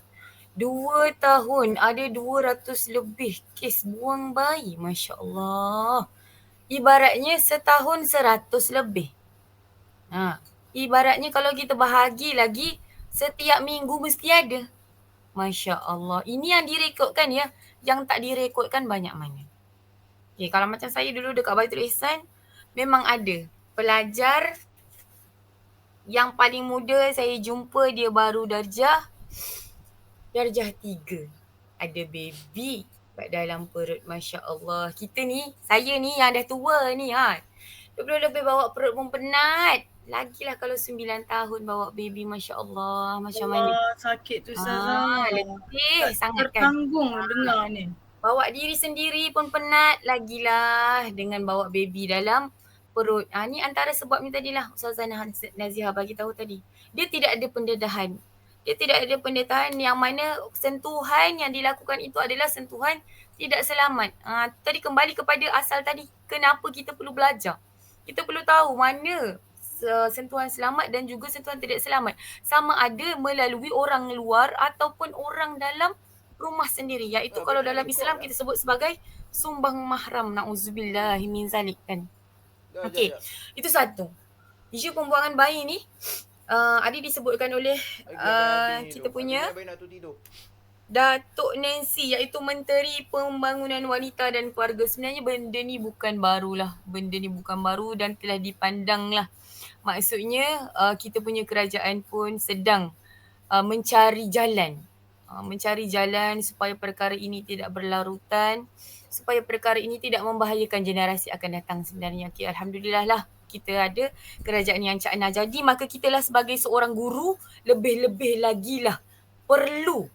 2 tahun ada 200 lebih kes buang bayi, Masya Allah. Ibaratnya setahun 100 lebih. Ibaratnya kalau kita bahagi lagi, setiap minggu mesti ada. Masya Allah. Ini yang direkodkan ya. Yang tak direkodkan banyak mana. Okay, kalau macam saya dulu dekat Baitul Ihsan, memang ada pelajar yang paling muda saya jumpa, dia baru darjah 3. Ada baby kat dalam perut, Masya Allah. Kita ni, saya ni yang dah tua ni 20 lebih bawa perut pun penat. Lagilah kalau 9 tahun bawa baby, Masya Allah. Macam mana? Sakit tu Ustazah. Letih sangat kan. Tertanggung dengar ni. Bawa diri sendiri pun penat. Lagilah dengan bawa baby dalam perut. Ni antara sebabnya tadilah Ustazah Nazihah bagi tahu tadi. Dia tidak ada pendedahan. Dia tidak ada pendedahan yang mana sentuhan yang dilakukan itu adalah sentuhan tidak selamat. Tadi kembali kepada asal tadi. Kenapa kita perlu belajar? Kita perlu tahu mana sentuhan selamat dan juga sentuhan tidak selamat. Sama ada melalui orang luar ataupun orang dalam rumah sendiri. Iaitu kalau dalam Islam kita sebut sebagai sumbang mahram. Na'udzubillahi min zalik kan. Okey, itu satu. Isu pembuangan bayi ni Adi disebutkan oleh kita punya Datuk Nancy iaitu Menteri Pembangunan Wanita dan Keluarga. Sebenarnya benda ni bukan barulah. Benda ni bukan baru dan telah dipandang lah. Maksudnya kita punya kerajaan pun sedang mencari jalan. Mencari jalan supaya perkara ini tidak berlarutan, supaya perkara ini tidak membahayakan generasi akan datang sebenarnya. Okay, Alhamdulillah lah kita ada kerajaan yang cakna. Jadi maka kita lah sebagai seorang guru lebih-lebih lagi lah perlu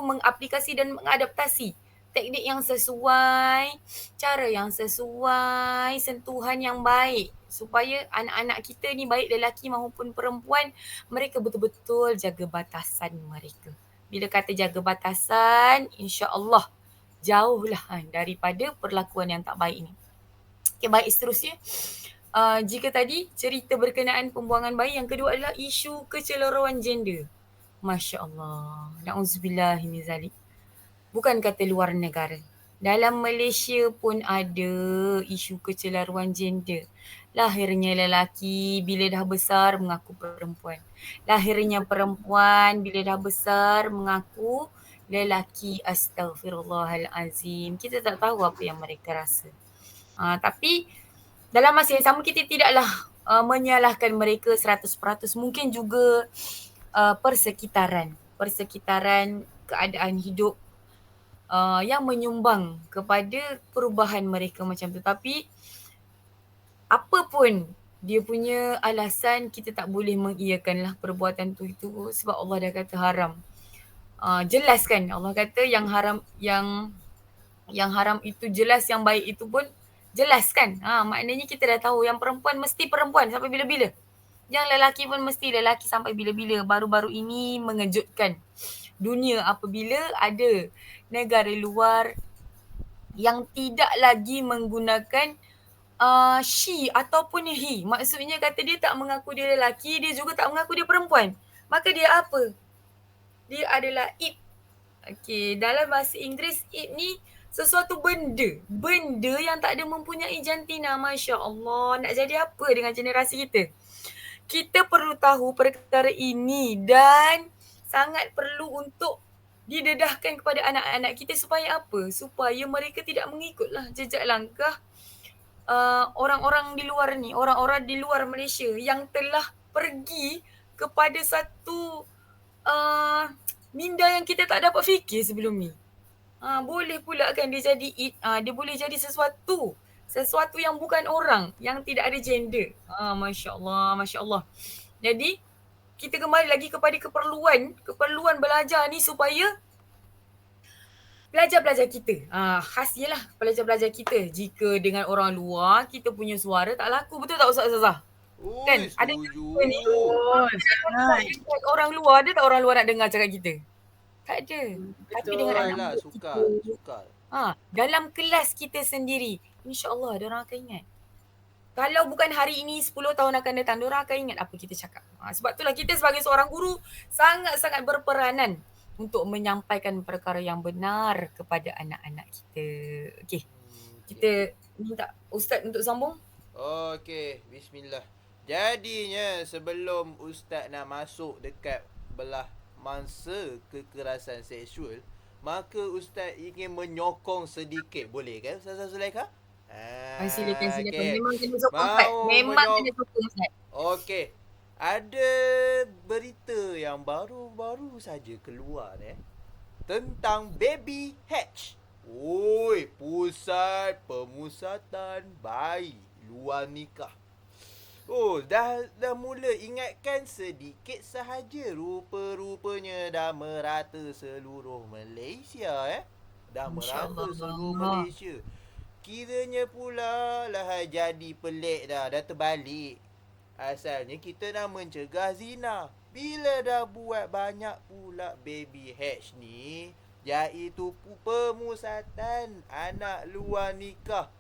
mengaplikasi dan mengadaptasi teknik yang sesuai, cara yang sesuai, sentuhan yang baik supaya anak-anak kita ni baik lelaki maupun perempuan mereka betul-betul jaga batasan mereka. Bila kata jaga batasan, insya-Allah jauhlah daripada perlakuan yang tak baik ni. Okay, baik seterusnya. Jika tadi cerita berkenaan pembuangan bayi, yang kedua adalah isu kecelaruan gender. Masya Allah. Na'udzubillahi min zalik. Bukan kata luar negara. Dalam Malaysia pun ada isu kecelaruan gender. Lahirnya lelaki bila dah besar mengaku perempuan. Lahirnya perempuan bila dah besar mengaku lelaki. Astaghfirullahalazim. Kita tak tahu apa yang mereka rasa. Tapi dalam masa yang sama kita tidaklah menyalahkan mereka 100%. Mungkin juga persekitaran keadaan hidup yang menyumbang kepada perubahan mereka macam tu. Tapi apa pun dia punya alasan, kita tak boleh mengiyakanlah perbuatan tu itu sebab Allah dah kata haram. Jelas kan Allah kata yang haram itu jelas, yang baik itu pun jelas kan. Maknanya kita dah tahu yang perempuan mesti perempuan sampai bila-bila. Yang lelaki pun mesti lelaki sampai bila-bila. Baru-baru ini mengejutkan dunia apabila ada negara luar yang tidak lagi menggunakan she ataupun he. Maksudnya kata dia tak mengaku dia lelaki, dia juga tak mengaku dia perempuan. Maka dia apa? Dia adalah it. Okay, dalam bahasa Inggeris it ni sesuatu benda. Benda yang tak ada mempunyai jantina. Masya Allah. Nak jadi apa dengan generasi kita? Kita perlu tahu perkara ini dan sangat perlu untuk didedahkan kepada anak-anak kita supaya apa? Supaya mereka tidak mengikutlah jejak langkah orang-orang di luar ni, orang-orang di luar Malaysia yang telah pergi kepada satu minda yang kita tak dapat fikir sebelum ni. Boleh pula kan dia jadi dia boleh jadi sesuatu yang bukan orang, yang tidak ada gender. Masya Allah. Jadi kita kembali lagi kepada keperluan belajar ni supaya belajar kita. Khasnya belajar kita. Jika dengan orang luar kita punya suara tak laku, betul tak Ustazah? Kan? Ada ni. Orang luar, ada tak orang luar nak dengar cakap kita? Tak ada. Tapi dengan anak suka. Dalam kelas kita sendiri, insya-Allah diorang akan ingat. Kalau bukan hari ini, 10 tahun akan datang, diorang akan ingat apa kita cakap. Sebab itulah kita sebagai seorang guru sangat-sangat berperanan untuk menyampaikan perkara yang benar kepada anak-anak kita. Okey. Kita minta Ustaz untuk sambung. Okey, bismillah. Jadinya sebelum Ustaz nak masuk dekat belah mangsa kekerasan seksual, maka Ustaz ingin menyokong sedikit. Boleh kan Ustazah Zulaikha? Silakan. Okay. Memang kena sokong Ustaz. Memang kena sokong Ustaz. Okey. Ada berita yang baru-baru saja keluar tentang baby hatch. Pusat pemusatan bayi luar nikah. Dah mula ingatkan sedikit sahaja. Rupa-rupanya dah merata seluruh Malaysia Dah merata seluruh Malaysia. Kiranya pula lah jadi pelik dah terbalik. Asalnya kita nak mencegah zina. Bila dah buat banyak pula baby hatch ni, iaitu pemusatan anak luar nikah.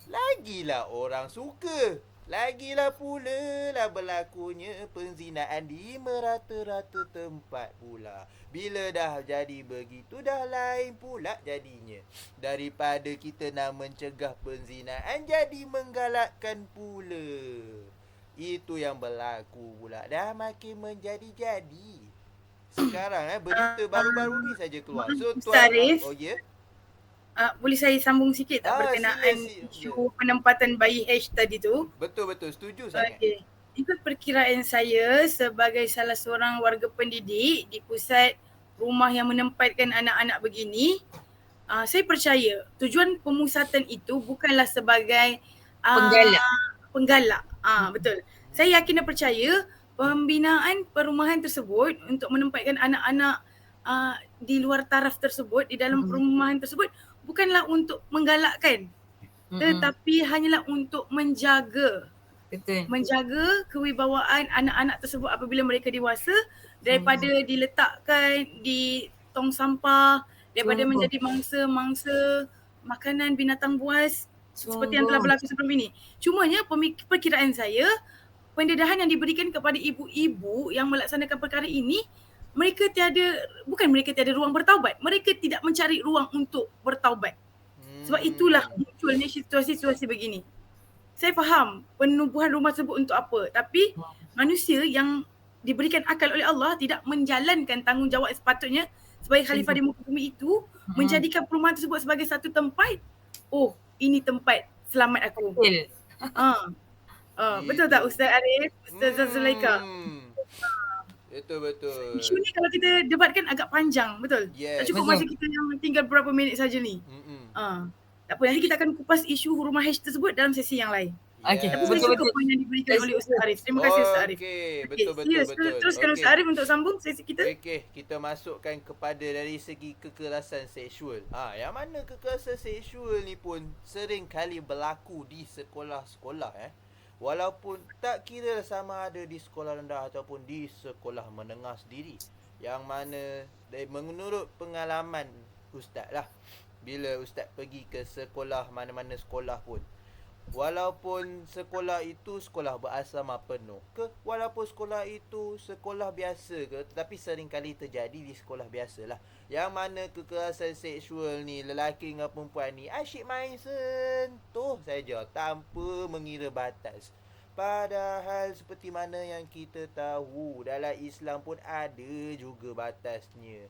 Lagilah orang suka. Lagilah pula lah berlakunya penzinaan di merata-rata tempat pula. Bila dah jadi begitu dah lain pula jadinya. Daripada kita nak mencegah penzinaan jadi menggalakkan pula. Itu yang berlaku pula. Dah makin menjadi-jadi. Sekarang berita baru-baru ni saja keluar. So Ustaz Arif. Oh ya? Boleh saya sambung sikit tak berkenaan isu penempatan bayi H tadi tu? Betul, setuju sangat. Okey. Ikut perkiraan saya sebagai salah seorang warga pendidik di pusat rumah yang menempatkan anak-anak begini, saya percaya tujuan pemusatan itu bukanlah sebagai penggalak. Betul. Saya yakin dan percaya pembinaan perumahan tersebut untuk menempatkan anak-anak di luar taraf tersebut, di dalam perumahan tersebut bukanlah untuk menggalakkan, tetapi hanyalah untuk menjaga. Betul. Menjaga kewibawaan anak-anak tersebut apabila mereka dewasa, daripada diletakkan di tong sampah, daripada menjadi mangsa makanan binatang buas seperti yang telah berlaku sebelum ini. Cumanya perkiraan saya, pendedahan yang diberikan kepada ibu-ibu yang melaksanakan perkara ini, mereka tiada ruang bertaubat. Mereka tidak mencari ruang untuk bertaubat. Sebab itulah munculnya situasi-situasi begini. Saya faham penubuhan rumah tersebut untuk apa, tapi manusia yang diberikan akal oleh Allah tidak menjalankan tanggungjawab sepatutnya sebagai khalifah di muka bumi itu, menjadikan perumahan tersebut sebagai satu tempat, ini tempat selamat aku. Betul tak Ustaz Arif? Ustazah Zulaikha? Betul. Isu ni kalau kita debatkan agak panjang, betul? Yes. Tak cukup masa kita yang tinggal beberapa minit saja ni. Tak apa, nanti kita akan kupas isu rumah H tersebut dalam sesi yang lain. Okey, Tapi saya suka poin yang diberikan oleh Ustaz Arif. Terima kasih Ustaz Arif. Okey, betul. Teruskan Ustaz Arif untuk sambung sesi kita. Okey, kita masukkan kepada dari segi kekerasan seksual. Yang mana kekerasan seksual ni pun sering kali berlaku di sekolah-sekolah Walaupun tak kira sama ada di sekolah rendah ataupun di sekolah menengah sendiri. Yang mana menurut pengalaman Ustaz lah, bila Ustaz pergi ke sekolah, mana-mana sekolah pun, walaupun sekolah itu sekolah berasrama penuh ke, walaupun sekolah itu sekolah biasa ke, tetapi seringkali terjadi di sekolah biasalah, yang mana kekerasan seksual ni, lelaki dengan perempuan ni asyik main sentuh saja tanpa mengira batas. Padahal seperti mana yang kita tahu, dalam Islam pun ada juga batasnya,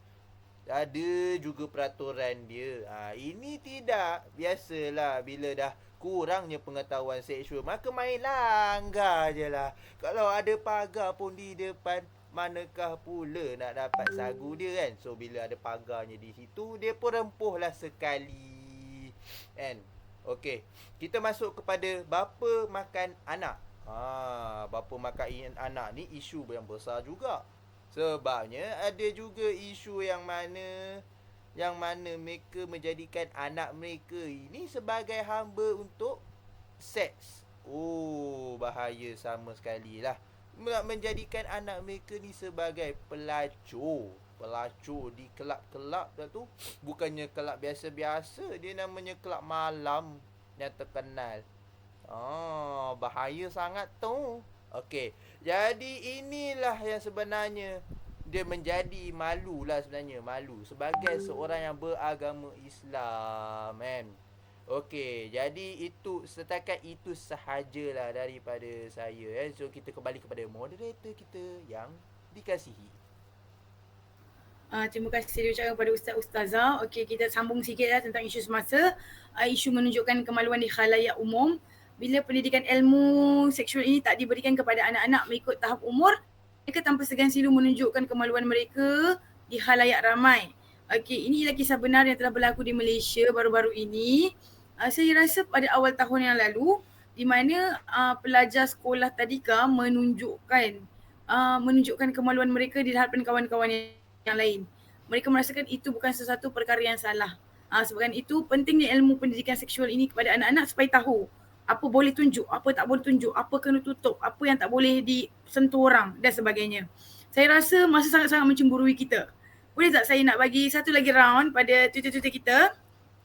ada juga peraturan dia. Ini tidak. Biasalah bila dah kurangnya pengetahuan seksual, maka main langgar je lah. Kalau ada pagar pun di depan, manakah pula nak dapat sagu dia kan. So bila ada pagarnya di situ, dia pun rempuh lah sekali kan. Okey, kita masuk kepada bapa makan anak. Bapa makan anak ni isu yang besar juga. Sebabnya ada juga isu yang mana mereka menjadikan anak mereka ini sebagai hamba untuk seks. Bahaya sama sekali lah. Menjadikan anak mereka ni sebagai pelacur di kelab-kelab tu. Bukannya kelab biasa-biasa, dia namanya kelab malam yang terkenal. Bahaya sangat tu. Okey, jadi inilah yang sebenarnya dia menjadi malu lah sebenarnya. Malu sebagai seorang yang beragama Islam kan. Okey, jadi itu setakat itu sahajalah daripada saya So kita kembali kepada moderator kita yang dikasihi. Terima kasih diucapkan kepada Ustazah. Okey, kita sambung sikit lah tentang isu semasa. Isu menunjukkan kemaluan di khalayak umum. Bila pendidikan ilmu seksual ini tak diberikan kepada anak-anak mengikut tahap umur, mereka tanpa segan silu menunjukkan kemaluan mereka di khalayak ramai. Okey, ini ialah kisah benar yang telah berlaku di Malaysia baru-baru ini. Saya rasa pada awal tahun yang lalu, di mana pelajar sekolah tadika menunjukkan kemaluan mereka di hadapan kawan-kawan yang lain. Mereka merasakan itu bukan sesuatu perkara yang salah. Sebabkan itu pentingnya ilmu pendidikan seksual ini kepada anak-anak supaya tahu apa boleh tunjuk, apa tak boleh tunjuk, apa kena tutup, apa yang tak boleh disentuh orang dan sebagainya. Saya rasa masa sangat-sangat mencemburui kita. Boleh tak saya nak bagi satu lagi round pada Twitter-Twitter kita?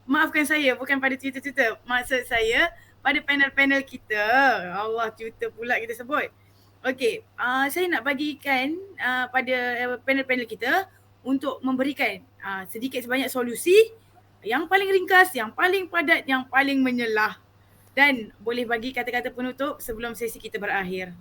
Maafkan saya, bukan pada Twitter-Twitter. Maksud saya pada panel-panel kita. Allah, Twitter pula kita sebut. Okey, saya nak bagikan pada panel-panel kita untuk memberikan sedikit sebanyak solusi yang paling ringkas, yang paling padat, yang paling menyelah. Dan boleh bagi kata-kata penutup sebelum sesi kita berakhir.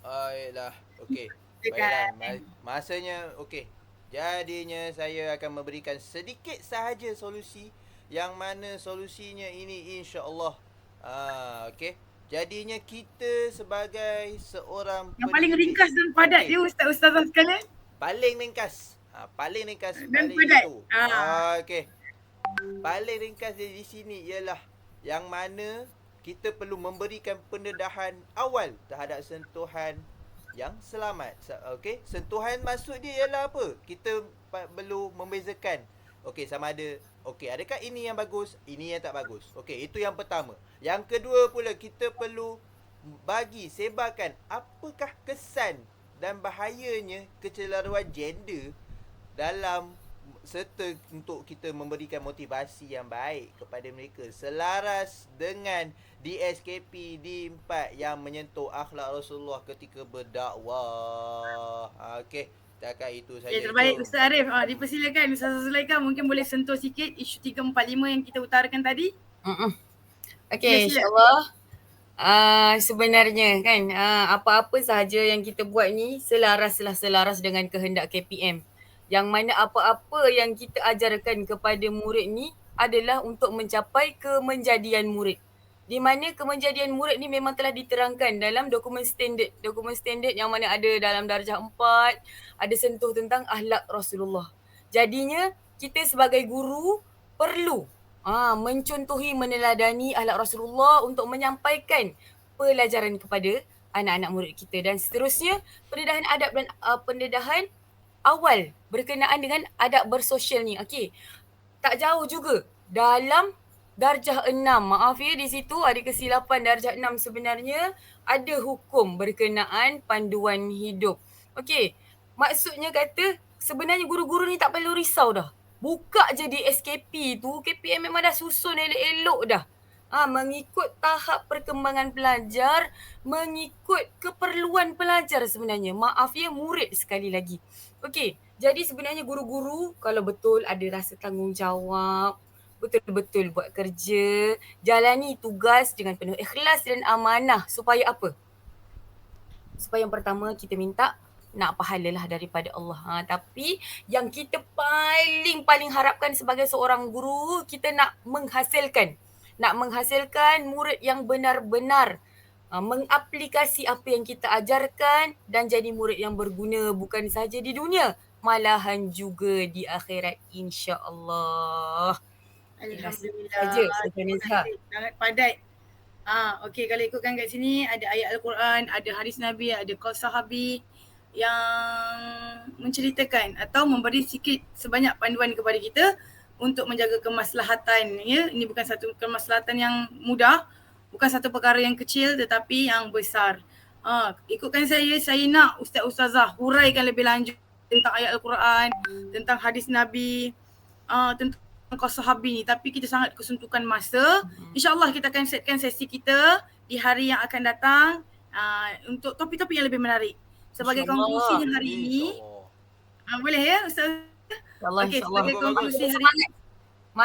Baiklah. Okey. Silakan. Baiklah. Masanya okey. Jadinya saya akan memberikan sedikit sahaja solusi yang mana solusinya ini insya-Allah okey. Jadinya kita sebagai seorang Yang paling ringkas dan padat dia ustazah sekalian. Paling ringkas. Paling ringkas Dan paling padat. itu. Okey. Paling ringkas di sini ialah yang mana kita perlu memberikan pendedahan awal terhadap sentuhan yang selamat. Okey, sentuhan maksud dia ialah apa? Kita perlu membezakan. Okey, sama ada okey, adakah ini yang bagus, ini yang tak bagus. Okey, itu yang pertama. Yang kedua pula kita perlu sebarkan apakah kesan dan bahayanya kecelaruan gender dalam serta untuk kita memberikan motivasi yang baik kepada mereka selaras dengan DSKP D4 yang menyentuh akhlak Rasulullah ketika berdakwah. Okey, setakat itu saja. Terbaik Ustaz Arif. Dipersilakan Ustazah Zulaikha mungkin boleh sentuh sikit isu 345 yang kita utarakan tadi. Okey, insya-Allah. Sebenarnya kan apa-apa sahaja yang kita buat ni selaras dengan kehendak KPM. Yang mana apa-apa yang kita ajarkan kepada murid ni adalah untuk mencapai kemenjadian murid. Di mana kemenjadian murid ni memang telah diterangkan dalam dokumen standard. Dokumen standard yang mana ada dalam darjah 4, ada sentuh tentang akhlak Rasulullah. Jadinya kita sebagai guru perlu mencontohi, meneladani akhlak Rasulullah untuk menyampaikan pelajaran kepada anak-anak murid kita. Dan seterusnya pendedahan adab dan pendedahan awal berkenaan dengan adab bersosial ni. Okey, tak jauh juga dalam darjah 6. Maaf ya, di situ ada kesilapan darjah 6 sebenarnya ada hukum berkenaan panduan hidup. Okey, maksudnya kata sebenarnya guru-guru ni tak perlu risau dah. Buka je di SKP tu, KPM memang dah susun elok-elok dah. Mengikut tahap perkembangan pelajar, mengikut keperluan pelajar sebenarnya. Maaf ya, murid sekali lagi. Okey, jadi sebenarnya guru-guru kalau betul ada rasa tanggungjawab, betul-betul buat kerja, jalani tugas dengan penuh ikhlas dan amanah supaya apa? Supaya yang pertama kita minta nak pahala lah daripada Allah. Tapi yang kita paling harapkan sebagai seorang guru, kita nak menghasilkan murid yang benar-benar mengaplikasi apa yang kita ajarkan dan jadi murid yang berguna bukan sahaja di dunia, malahan juga di akhirat insya-Allah. Alhamdulillah. Sangat padat. Okey, kalau ikutkan kat sini ada ayat Al-Quran, ada hadis Nabi, ada qaul sahabi yang menceritakan atau memberi sikit sebanyak panduan kepada kita untuk menjaga kemaslahatan, ya. Ini bukan satu kemaslahatan yang mudah, bukan satu perkara yang kecil tetapi yang besar. Ikutkan saya nak ustazah huraikan lebih lanjut tentang ayat Al-Quran, tentang hadis Nabi, tentang qaul sahabi ni, tapi kita sangat kesuntukan masa. InsyaAllah kita akan setkan sesi kita di hari yang akan datang untuk topik-topik yang lebih menarik. Sebagai konklusinya hari ini, boleh ya Ustaz? Okey, sebagai konklusi hari ini.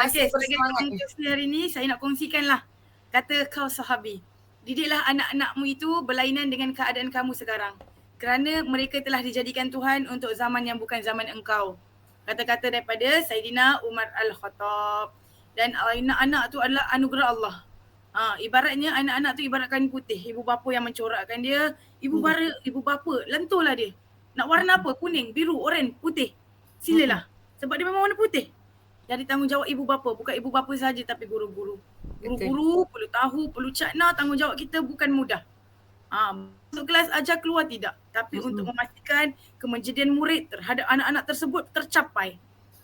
Sebagai konklusi hari ini saya nak kongsikanlah kata qaul sahabi. Didiklah anak-anakmu itu berlainan dengan keadaan kamu sekarang, kerana mereka telah dijadikan Tuhan untuk zaman yang bukan zaman engkau. Kata-kata daripada Saidina Umar Al-Khattab. Dan anak-anak tu adalah anugerah Allah. Ibaratnya anak-anak tu ibarat kain putih, ibu bapa yang mencorakkan dia, ibu bapa lenturlah dia. Nak warna apa? Kuning, biru, oranye, putih. Silalah. Sebab dia memang warna putih. Jadi tanggungjawab ibu bapa, bukan ibu bapa saja tapi guru-guru. Guru-guru perlu tahu, perlu cakna tanggungjawab kita bukan mudah. Untuk kelas ajar keluar tidak, tapi untuk memastikan kemenjadian murid terhadap anak-anak tersebut tercapai.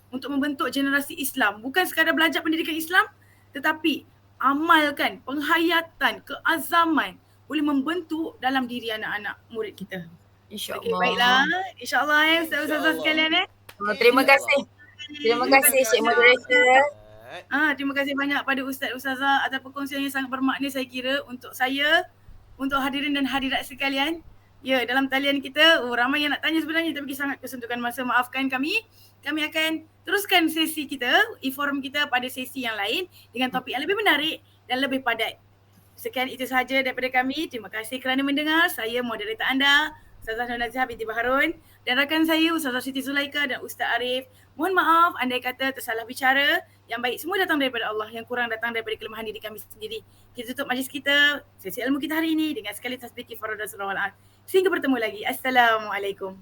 untuk membentuk generasi Islam. Bukan sekadar belajar pendidikan Islam, tetapi amalkan, penghayatan, keazaman boleh membentuk dalam diri anak-anak murid kita. Okey, baiklah. InsyaAllah ustaz-ustazah sekalian Terima kasih. Terima kasih Cik Moderator. Terima kasih banyak pada ustaz-ustazah atas perkongsian yang sangat bermakna saya kira untuk saya, untuk hadirin dan hadirat sekalian. Ya, dalam talian kita ramai yang nak tanya sebenarnya tapi sangat kesuntukan masa, maafkan kami. Kami akan teruskan sesi kita, e-forum kita pada sesi yang lain dengan topik yang lebih menarik dan lebih padat. Sekian itu sahaja daripada kami. Terima kasih kerana mendengar. Saya moderator anda, Ustazah Nur Naziha binti Baharun, dan rakan saya Ustazah Siti Zulaika dan Ustaz Arif. Mohon maaf andai kata tersalah bicara. Yang baik semua datang daripada Allah, yang kurang datang daripada kelemahan diri kami sendiri. Kita tutup majlis kita, sesi ilmu kita hari ini dengan sekali tasbih kifarah dan surah wal-an. Sehingga bertemu lagi. Assalamualaikum.